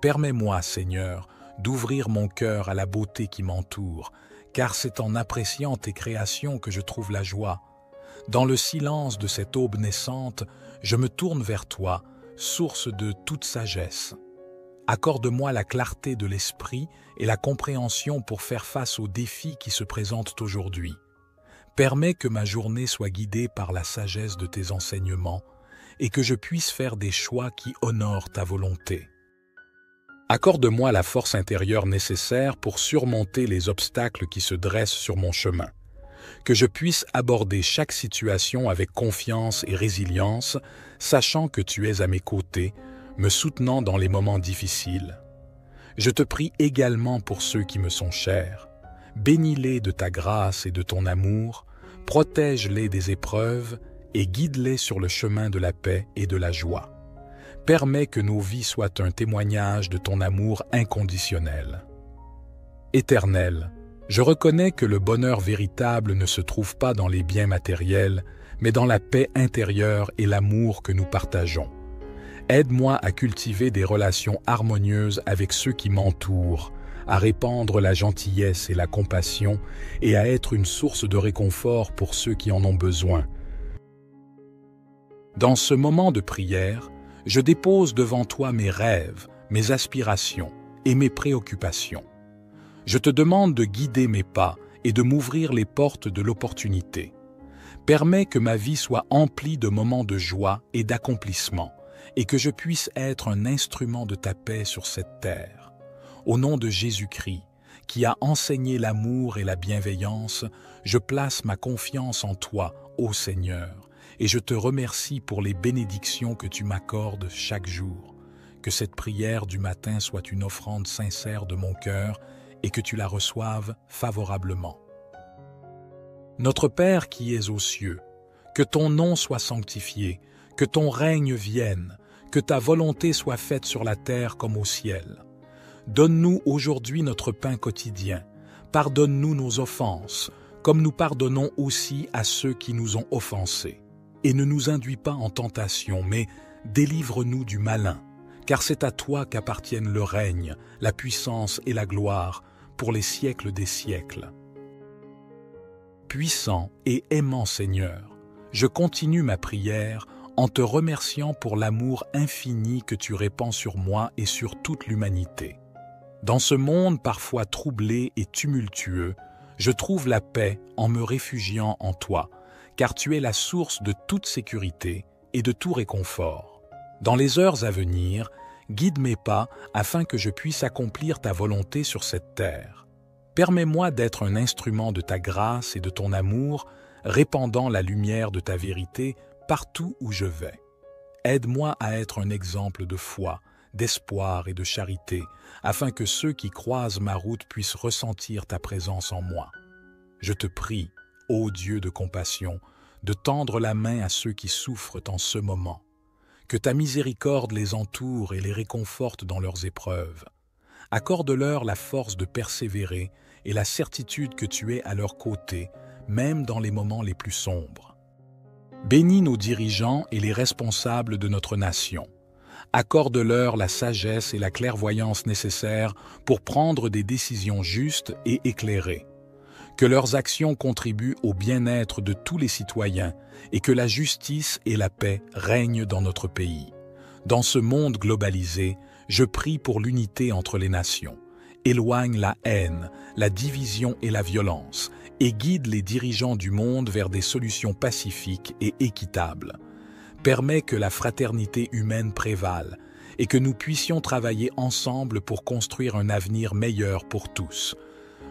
Permets-moi, Seigneur, d'ouvrir mon cœur à la beauté qui m'entoure, car c'est en appréciant tes créations que je trouve la joie. Dans le silence de cette aube naissante, je me tourne vers toi, source de toute sagesse. Accorde-moi la clarté de l'esprit et la compréhension pour faire face aux défis qui se présentent aujourd'hui. Permets que ma journée soit guidée par la sagesse de tes enseignements et que je puisse faire des choix qui honorent ta volonté. Accorde-moi la force intérieure nécessaire pour surmonter les obstacles qui se dressent sur mon chemin. Que je puisse aborder chaque situation avec confiance et résilience, sachant que tu es à mes côtés, me soutenant dans les moments difficiles. Je te prie également pour ceux qui me sont chers. Bénis-les de ta grâce et de ton amour, protège-les des épreuves et guide-les sur le chemin de la paix et de la joie. Permets que nos vies soient un témoignage de ton amour inconditionnel. Éternel, je reconnais que le bonheur véritable ne se trouve pas dans les biens matériels, mais dans la paix intérieure et l'amour que nous partageons. Aide-moi à cultiver des relations harmonieuses avec ceux qui m'entourent, à répandre la gentillesse et la compassion et à être une source de réconfort pour ceux qui en ont besoin. Dans ce moment de prière, je dépose devant toi mes rêves, mes aspirations et mes préoccupations. Je te demande de guider mes pas et de m'ouvrir les portes de l'opportunité. Permets que ma vie soit emplie de moments de joie et d'accomplissement et que je puisse être un instrument de ta paix sur cette terre. Au nom de Jésus-Christ, qui a enseigné l'amour et la bienveillance, je place ma confiance en toi, ô Seigneur, et je te remercie pour les bénédictions que tu m'accordes chaque jour. Que cette prière du matin soit une offrande sincère de mon cœur et que tu la reçoives favorablement. Notre Père qui es aux cieux, que ton nom soit sanctifié, que ton règne vienne, que ta volonté soit faite sur la terre comme au ciel. Donne-nous aujourd'hui notre pain quotidien. Pardonne-nous nos offenses, comme nous pardonnons aussi à ceux qui nous ont offensés. Et ne nous induis pas en tentation, mais délivre-nous du malin, car c'est à toi qu'appartiennent le règne, la puissance et la gloire, pour les siècles des siècles. Puissant et aimant Seigneur, je continue ma prière en te remerciant pour l'amour infini que tu répands sur moi et sur toute l'humanité. Dans ce monde parfois troublé et tumultueux, je trouve la paix en me réfugiant en toi, car tu es la source de toute sécurité et de tout réconfort. Dans les heures à venir, guide mes pas afin que je puisse accomplir ta volonté sur cette terre. Permets-moi d'être un instrument de ta grâce et de ton amour, répandant la lumière de ta vérité partout où je vais. Aide-moi à être un exemple de foi, d'espoir et de charité, afin que ceux qui croisent ma route puissent ressentir ta présence en moi. Je te prie, ô Dieu de compassion, de tendre la main à ceux qui souffrent en ce moment. Que ta miséricorde les entoure et les réconforte dans leurs épreuves. Accorde-leur la force de persévérer et la certitude que tu es à leur côté, même dans les moments les plus sombres. Bénis nos dirigeants et les responsables de notre nation. Accorde-leur la sagesse et la clairvoyance nécessaires pour prendre des décisions justes et éclairées. Que leurs actions contribuent au bien-être de tous les citoyens et que la justice et la paix règnent dans notre pays. Dans ce monde globalisé, je prie pour l'unité entre les nations. Éloigne la haine, la division et la violence, et guide les dirigeants du monde vers des solutions pacifiques et équitables. Permets que la fraternité humaine prévale et que nous puissions travailler ensemble pour construire un avenir meilleur pour tous.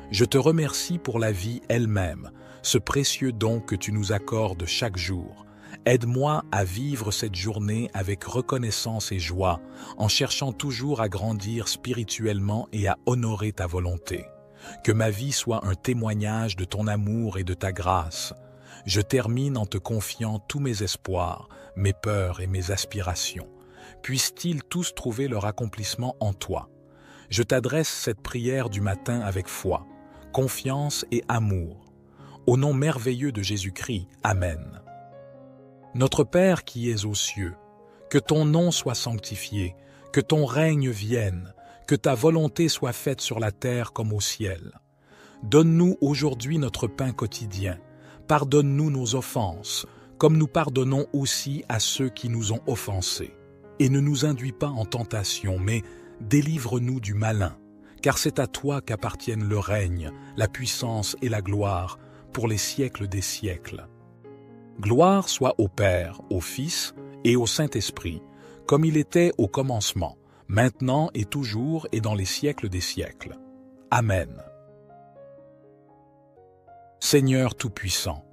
Je te remercie pour la vie elle-même, ce précieux don que tu nous accordes chaque jour. Aide-moi à vivre cette journée avec reconnaissance et joie, en cherchant toujours à grandir spirituellement et à honorer ta volonté. Que ma vie soit un témoignage de ton amour et de ta grâce. Je termine en te confiant tous mes espoirs, mes peurs et mes aspirations. Puissent-ils tous trouver leur accomplissement en toi. Je t'adresse cette prière du matin avec foi, confiance et amour. Au nom merveilleux de Jésus-Christ, Amen. Notre Père qui es aux cieux, que ton nom soit sanctifié, que ton règne vienne, que ta volonté soit faite sur la terre comme au ciel. Donne-nous aujourd'hui notre pain quotidien. Pardonne-nous nos offenses, comme nous pardonnons aussi à ceux qui nous ont offensés. Et ne nous induis pas en tentation, mais délivre-nous du malin, car c'est à toi qu'appartiennent le règne, la puissance et la gloire, pour les siècles des siècles. Gloire soit au Père, au Fils et au Saint-Esprit, comme il était au commencement, maintenant et toujours et dans les siècles des siècles. Amen. Seigneur Tout-Puissant,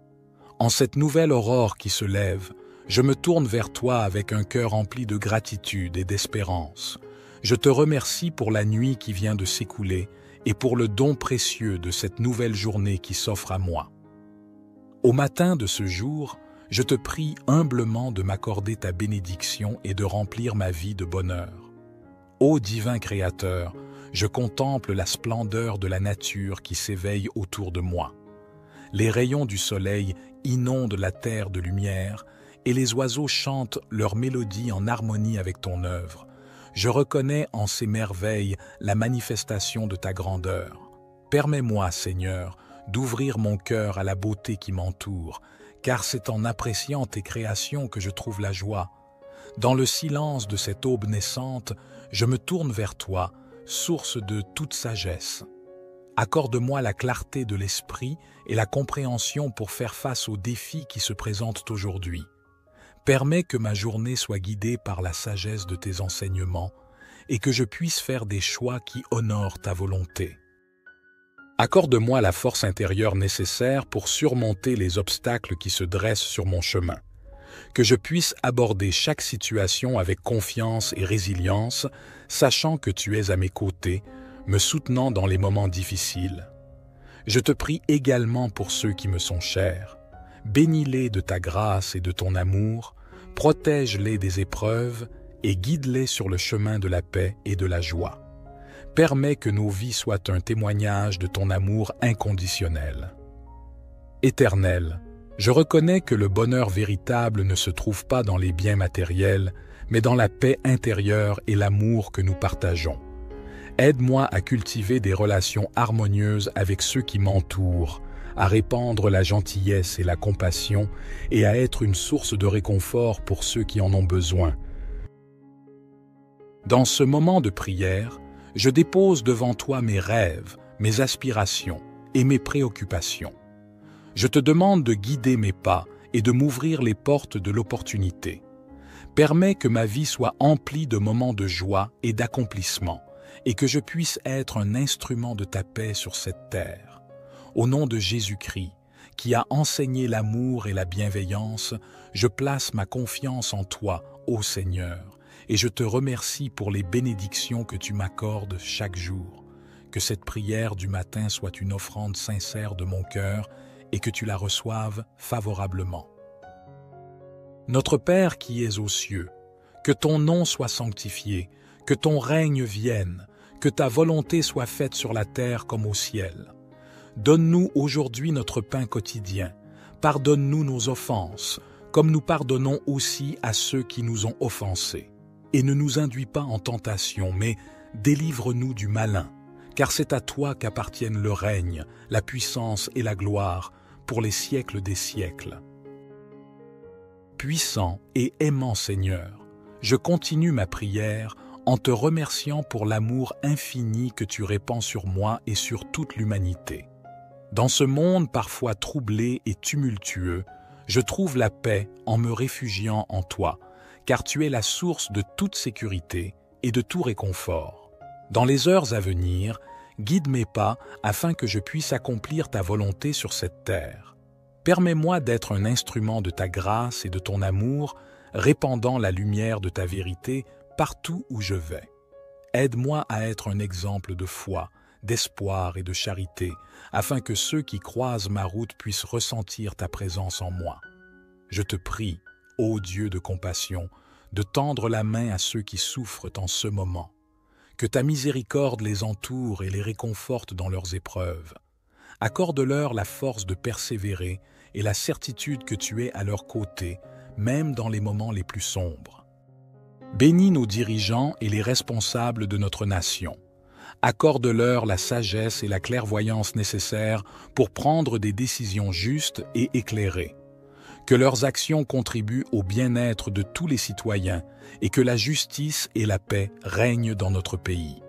en cette nouvelle aurore qui se lève, je me tourne vers toi avec un cœur rempli de gratitude et d'espérance. Je te remercie pour la nuit qui vient de s'écouler et pour le don précieux de cette nouvelle journée qui s'offre à moi. Au matin de ce jour, je te prie humblement de m'accorder ta bénédiction et de remplir ma vie de bonheur. Ô divin Créateur, je contemple la splendeur de la nature qui s'éveille autour de moi. Les rayons du soleil inondent la terre de lumière et les oiseaux chantent leur mélodie en harmonie avec ton œuvre. Je reconnais en ces merveilles la manifestation de ta grandeur. Permets-moi, Seigneur, d'ouvrir mon cœur à la beauté qui m'entoure, car c'est en appréciant tes créations que je trouve la joie. Dans le silence de cette aube naissante, je me tourne vers toi, source de toute sagesse. Accorde-moi la clarté de l'esprit et la compréhension pour faire face aux défis qui se présentent aujourd'hui. Permets que ma journée soit guidée par la sagesse de tes enseignements et que je puisse faire des choix qui honorent ta volonté. Accorde-moi la force intérieure nécessaire pour surmonter les obstacles qui se dressent sur mon chemin. Que je puisse aborder chaque situation avec confiance et résilience, sachant que tu es à mes côtés, me soutenant dans les moments difficiles. Je te prie également pour ceux qui me sont chers. Bénis-les de ta grâce et de ton amour, protège-les des épreuves et guide-les sur le chemin de la paix et de la joie. Permets que nos vies soient un témoignage de ton amour inconditionnel. Éternel, je reconnais que le bonheur véritable ne se trouve pas dans les biens matériels, mais dans la paix intérieure et l'amour que nous partageons. Aide-moi à cultiver des relations harmonieuses avec ceux qui m'entourent, à répandre la gentillesse et la compassion et à être une source de réconfort pour ceux qui en ont besoin. Dans ce moment de prière, je dépose devant toi mes rêves, mes aspirations et mes préoccupations. Je te demande de guider mes pas et de m'ouvrir les portes de l'opportunité. Permets que ma vie soit emplie de moments de joie et d'accomplissement et que je puisse être un instrument de ta paix sur cette terre. Au nom de Jésus-Christ, qui a enseigné l'amour et la bienveillance, je place ma confiance en toi, ô Seigneur, et je te remercie pour les bénédictions que tu m'accordes chaque jour. Que cette prière du matin soit une offrande sincère de mon cœur et que tu la reçoives favorablement. Notre Père qui es aux cieux, que ton nom soit sanctifié, que ton règne vienne, que ta volonté soit faite sur la terre comme au ciel. Donne-nous aujourd'hui notre pain quotidien. Pardonne-nous nos offenses, comme nous pardonnons aussi à ceux qui nous ont offensés. Et ne nous induis pas en tentation, mais délivre-nous du malin, car c'est à toi qu'appartiennent le règne, la puissance et la gloire, pour les siècles des siècles. Puissant et aimant Seigneur, je continue ma prière en te remerciant pour l'amour infini que tu répands sur moi et sur toute l'humanité. Dans ce monde parfois troublé et tumultueux, je trouve la paix en me réfugiant en toi, car tu es la source de toute sécurité et de tout réconfort. Dans les heures à venir, guide mes pas afin que je puisse accomplir ta volonté sur cette terre. Permets-moi d'être un instrument de ta grâce et de ton amour, répandant la lumière de ta vérité partout où je vais. Aide-moi à être un exemple de foi, d'espoir et de charité, afin que ceux qui croisent ma route puissent ressentir ta présence en moi. Je te prie, ô Dieu de compassion, de tendre la main à ceux qui souffrent en ce moment. Que ta miséricorde les entoure et les réconforte dans leurs épreuves. Accorde-leur la force de persévérer et la certitude que tu es à leur côté, même dans les moments les plus sombres. Bénis nos dirigeants et les responsables de notre nation. Accorde-leur la sagesse et la clairvoyance nécessaires pour prendre des décisions justes et éclairées. Que leurs actions contribuent au bien-être de tous les citoyens et que la justice et la paix règnent dans notre pays.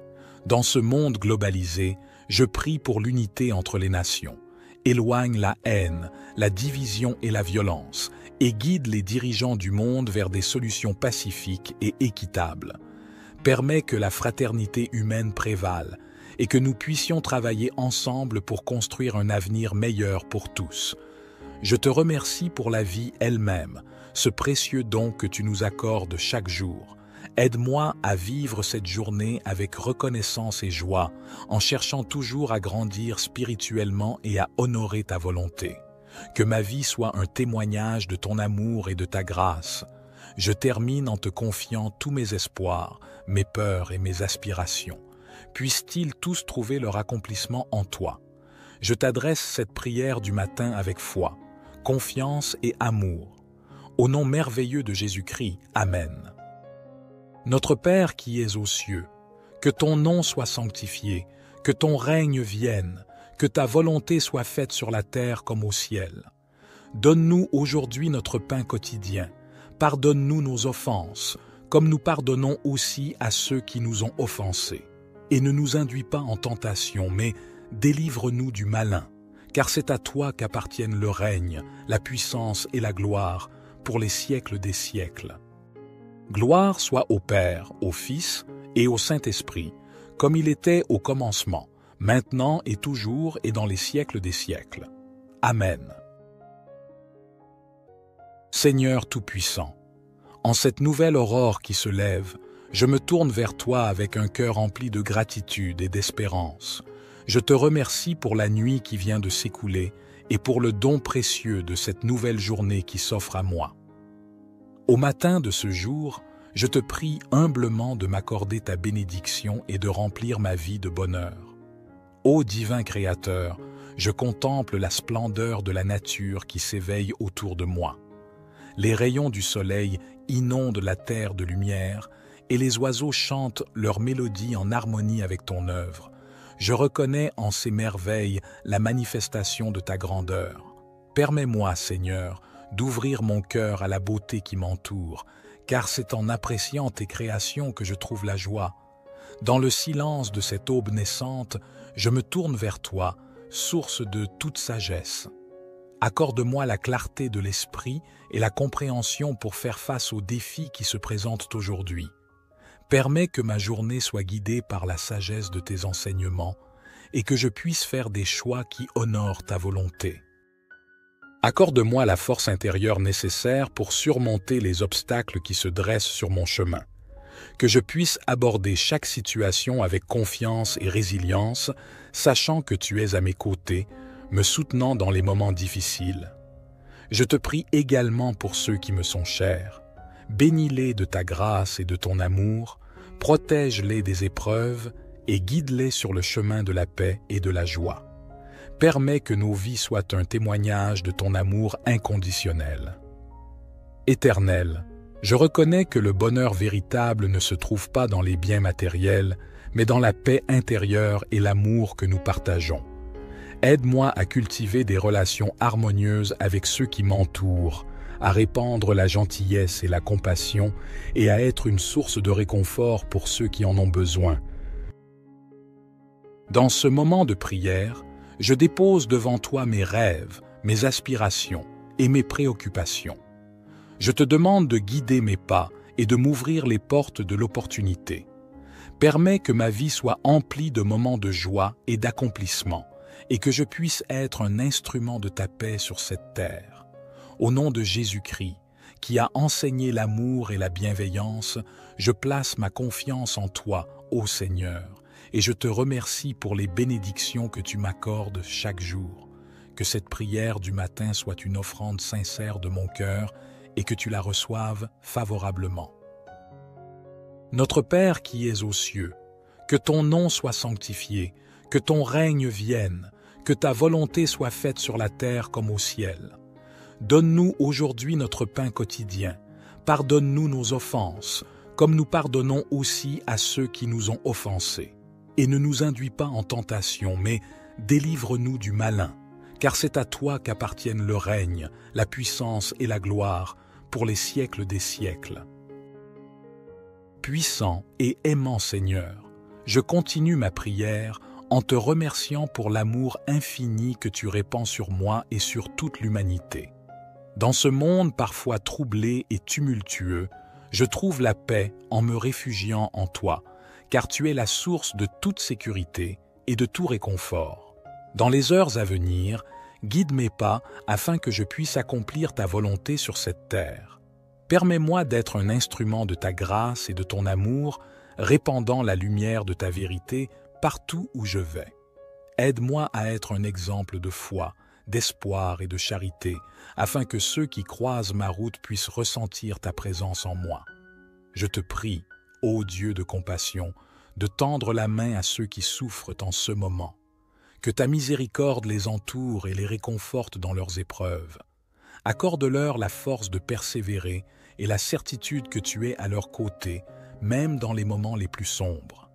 Dans ce monde globalisé, je prie pour l'unité entre les nations. Éloigne la haine, la division et la violence, et guide les dirigeants du monde vers des solutions pacifiques et équitables. Permets que la fraternité humaine prévale et que nous puissions travailler ensemble pour construire un avenir meilleur pour tous. Je te remercie pour la vie elle-même, ce précieux don que tu nous accordes chaque jour. Aide-moi à vivre cette journée avec reconnaissance et joie, en cherchant toujours à grandir spirituellement et à honorer ta volonté. Que ma vie soit un témoignage de ton amour et de ta grâce. Je termine en te confiant tous mes espoirs, mes peurs et mes aspirations. Puissent-ils tous trouver leur accomplissement en toi. Je t'adresse cette prière du matin avec foi, confiance et amour. Au nom merveilleux de Jésus-Christ, Amen. Notre Père qui es aux cieux, que ton nom soit sanctifié, que ton règne vienne, que ta volonté soit faite sur la terre comme au ciel. Donne-nous aujourd'hui notre pain quotidien. Pardonne-nous nos offenses, comme nous pardonnons aussi à ceux qui nous ont offensés. Et ne nous induis pas en tentation, mais délivre-nous du malin, car c'est à toi qu'appartiennent le règne, la puissance et la gloire, pour les siècles des siècles. Gloire soit au Père, au Fils et au Saint-Esprit, comme il était au commencement, maintenant et toujours et dans les siècles des siècles. Amen. Seigneur Tout-Puissant, en cette nouvelle aurore qui se lève, je me tourne vers toi avec un cœur rempli de gratitude et d'espérance. Je te remercie pour la nuit qui vient de s'écouler et pour le don précieux de cette nouvelle journée qui s'offre à moi. Au matin de ce jour, je te prie humblement de m'accorder ta bénédiction et de remplir ma vie de bonheur. Ô divin Créateur, je contemple la splendeur de la nature qui s'éveille autour de moi. Les rayons du soleil inondent la terre de lumière et les oiseaux chantent leur mélodie en harmonie avec ton œuvre. Je reconnais en ces merveilles la manifestation de ta grandeur. Permets-moi, Seigneur, d'ouvrir mon cœur à la beauté qui m'entoure, car c'est en appréciant tes créations que je trouve la joie. Dans le silence de cette aube naissante, je me tourne vers toi, source de toute sagesse. Accorde-moi la clarté de l'esprit et la compréhension pour faire face aux défis qui se présentent aujourd'hui. Permets que ma journée soit guidée par la sagesse de tes enseignements et que je puisse faire des choix qui honorent ta volonté. Accorde-moi la force intérieure nécessaire pour surmonter les obstacles qui se dressent sur mon chemin. Que je puisse aborder chaque situation avec confiance et résilience, sachant que tu es à mes côtés, me soutenant dans les moments difficiles. Je te prie également pour ceux qui me sont chers. Bénis-les de ta grâce et de ton amour, protège-les des épreuves et guide-les sur le chemin de la paix et de la joie. Permets que nos vies soient un témoignage de ton amour inconditionnel. Éternel, je reconnais que le bonheur véritable ne se trouve pas dans les biens matériels, mais dans la paix intérieure et l'amour que nous partageons. Aide-moi à cultiver des relations harmonieuses avec ceux qui m'entourent, à répandre la gentillesse et la compassion et à être une source de réconfort pour ceux qui en ont besoin. Dans ce moment de prière, je dépose devant toi mes rêves, mes aspirations et mes préoccupations. Je te demande de guider mes pas et de m'ouvrir les portes de l'opportunité. Permets que ma vie soit emplie de moments de joie et d'accomplissement, et que je puisse être un instrument de ta paix sur cette terre. Au nom de Jésus-Christ, qui a enseigné l'amour et la bienveillance, je place ma confiance en toi, ô Seigneur, et je te remercie pour les bénédictions que tu m'accordes chaque jour. Que cette prière du matin soit une offrande sincère de mon cœur et que tu la reçoives favorablement. Notre Père qui es aux cieux, que ton nom soit sanctifié, que ton règne vienne, que ta volonté soit faite sur la terre comme au ciel. Donne-nous aujourd'hui notre pain quotidien. Pardonne-nous nos offenses, comme nous pardonnons aussi à ceux qui nous ont offensés. Et ne nous induis pas en tentation, mais délivre-nous du malin, car c'est à toi qu'appartiennent le règne, la puissance et la gloire, pour les siècles des siècles. Puissant et aimant Seigneur, je continue ma prière en te remerciant pour l'amour infini que tu répands sur moi et sur toute l'humanité. Dans ce monde parfois troublé et tumultueux, je trouve la paix en me réfugiant en toi, car tu es la source de toute sécurité et de tout réconfort. Dans les heures à venir, guide mes pas afin que je puisse accomplir ta volonté sur cette terre. Permets-moi d'être un instrument de ta grâce et de ton amour, répandant la lumière de ta vérité partout où je vais. Aide-moi à être un exemple de foi, d'espoir et de charité, afin que ceux qui croisent ma route puissent ressentir ta présence en moi. Je te prie, ô Dieu de compassion, de tendre la main à ceux qui souffrent en ce moment. Que ta miséricorde les entoure et les réconforte dans leurs épreuves. Accorde-leur la force de persévérer et la certitude que tu es à leur côté, même dans les moments les plus sombres.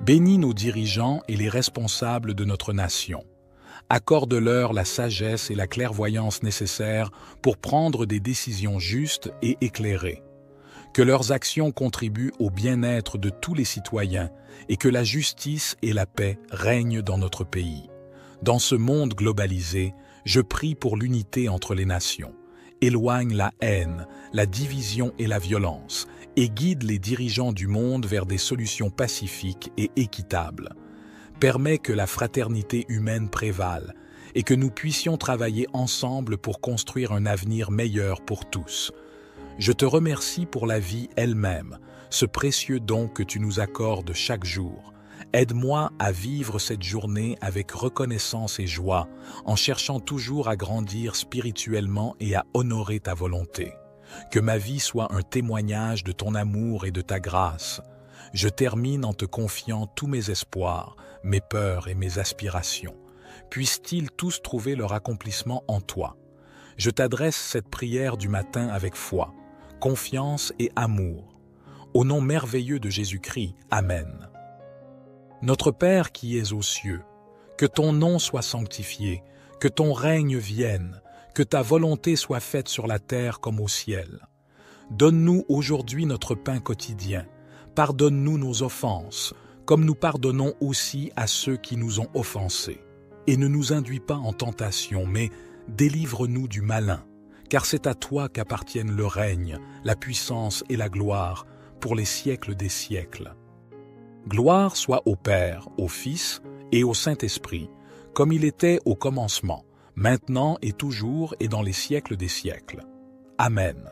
Bénis nos dirigeants et les responsables de notre nation. Accorde-leur la sagesse et la clairvoyance nécessaires pour prendre des décisions justes et éclairées. Que leurs actions contribuent au bien-être de tous les citoyens et que la justice et la paix règnent dans notre pays. Dans ce monde globalisé, je prie pour l'unité entre les nations. Éloigne la haine, la division et la violence et guide les dirigeants du monde vers des solutions pacifiques et équitables. Permets que la fraternité humaine prévale et que nous puissions travailler ensemble pour construire un avenir meilleur pour tous. Je te remercie pour la vie elle-même, ce précieux don que tu nous accordes chaque jour. Aide-moi à vivre cette journée avec reconnaissance et joie, en cherchant toujours à grandir spirituellement et à honorer ta volonté. Que ma vie soit un témoignage de ton amour et de ta grâce. Je termine en te confiant tous mes espoirs, mes peurs et mes aspirations. Puissent-ils tous trouver leur accomplissement en toi. Je t'adresse cette prière du matin avec foi, confiance et amour. Au nom merveilleux de Jésus-Christ, Amen. Notre Père qui es aux cieux, que ton nom soit sanctifié, que ton règne vienne, que ta volonté soit faite sur la terre comme au ciel. Donne-nous aujourd'hui notre pain quotidien. Pardonne-nous nos offenses, comme nous pardonnons aussi à ceux qui nous ont offensés. Et ne nous induis pas en tentation, mais délivre-nous du malin, car c'est à toi qu'appartiennent le règne, la puissance et la gloire, pour les siècles des siècles. Gloire soit au Père, au Fils et au Saint-Esprit, comme il était au commencement, maintenant et toujours et dans les siècles des siècles. Amen.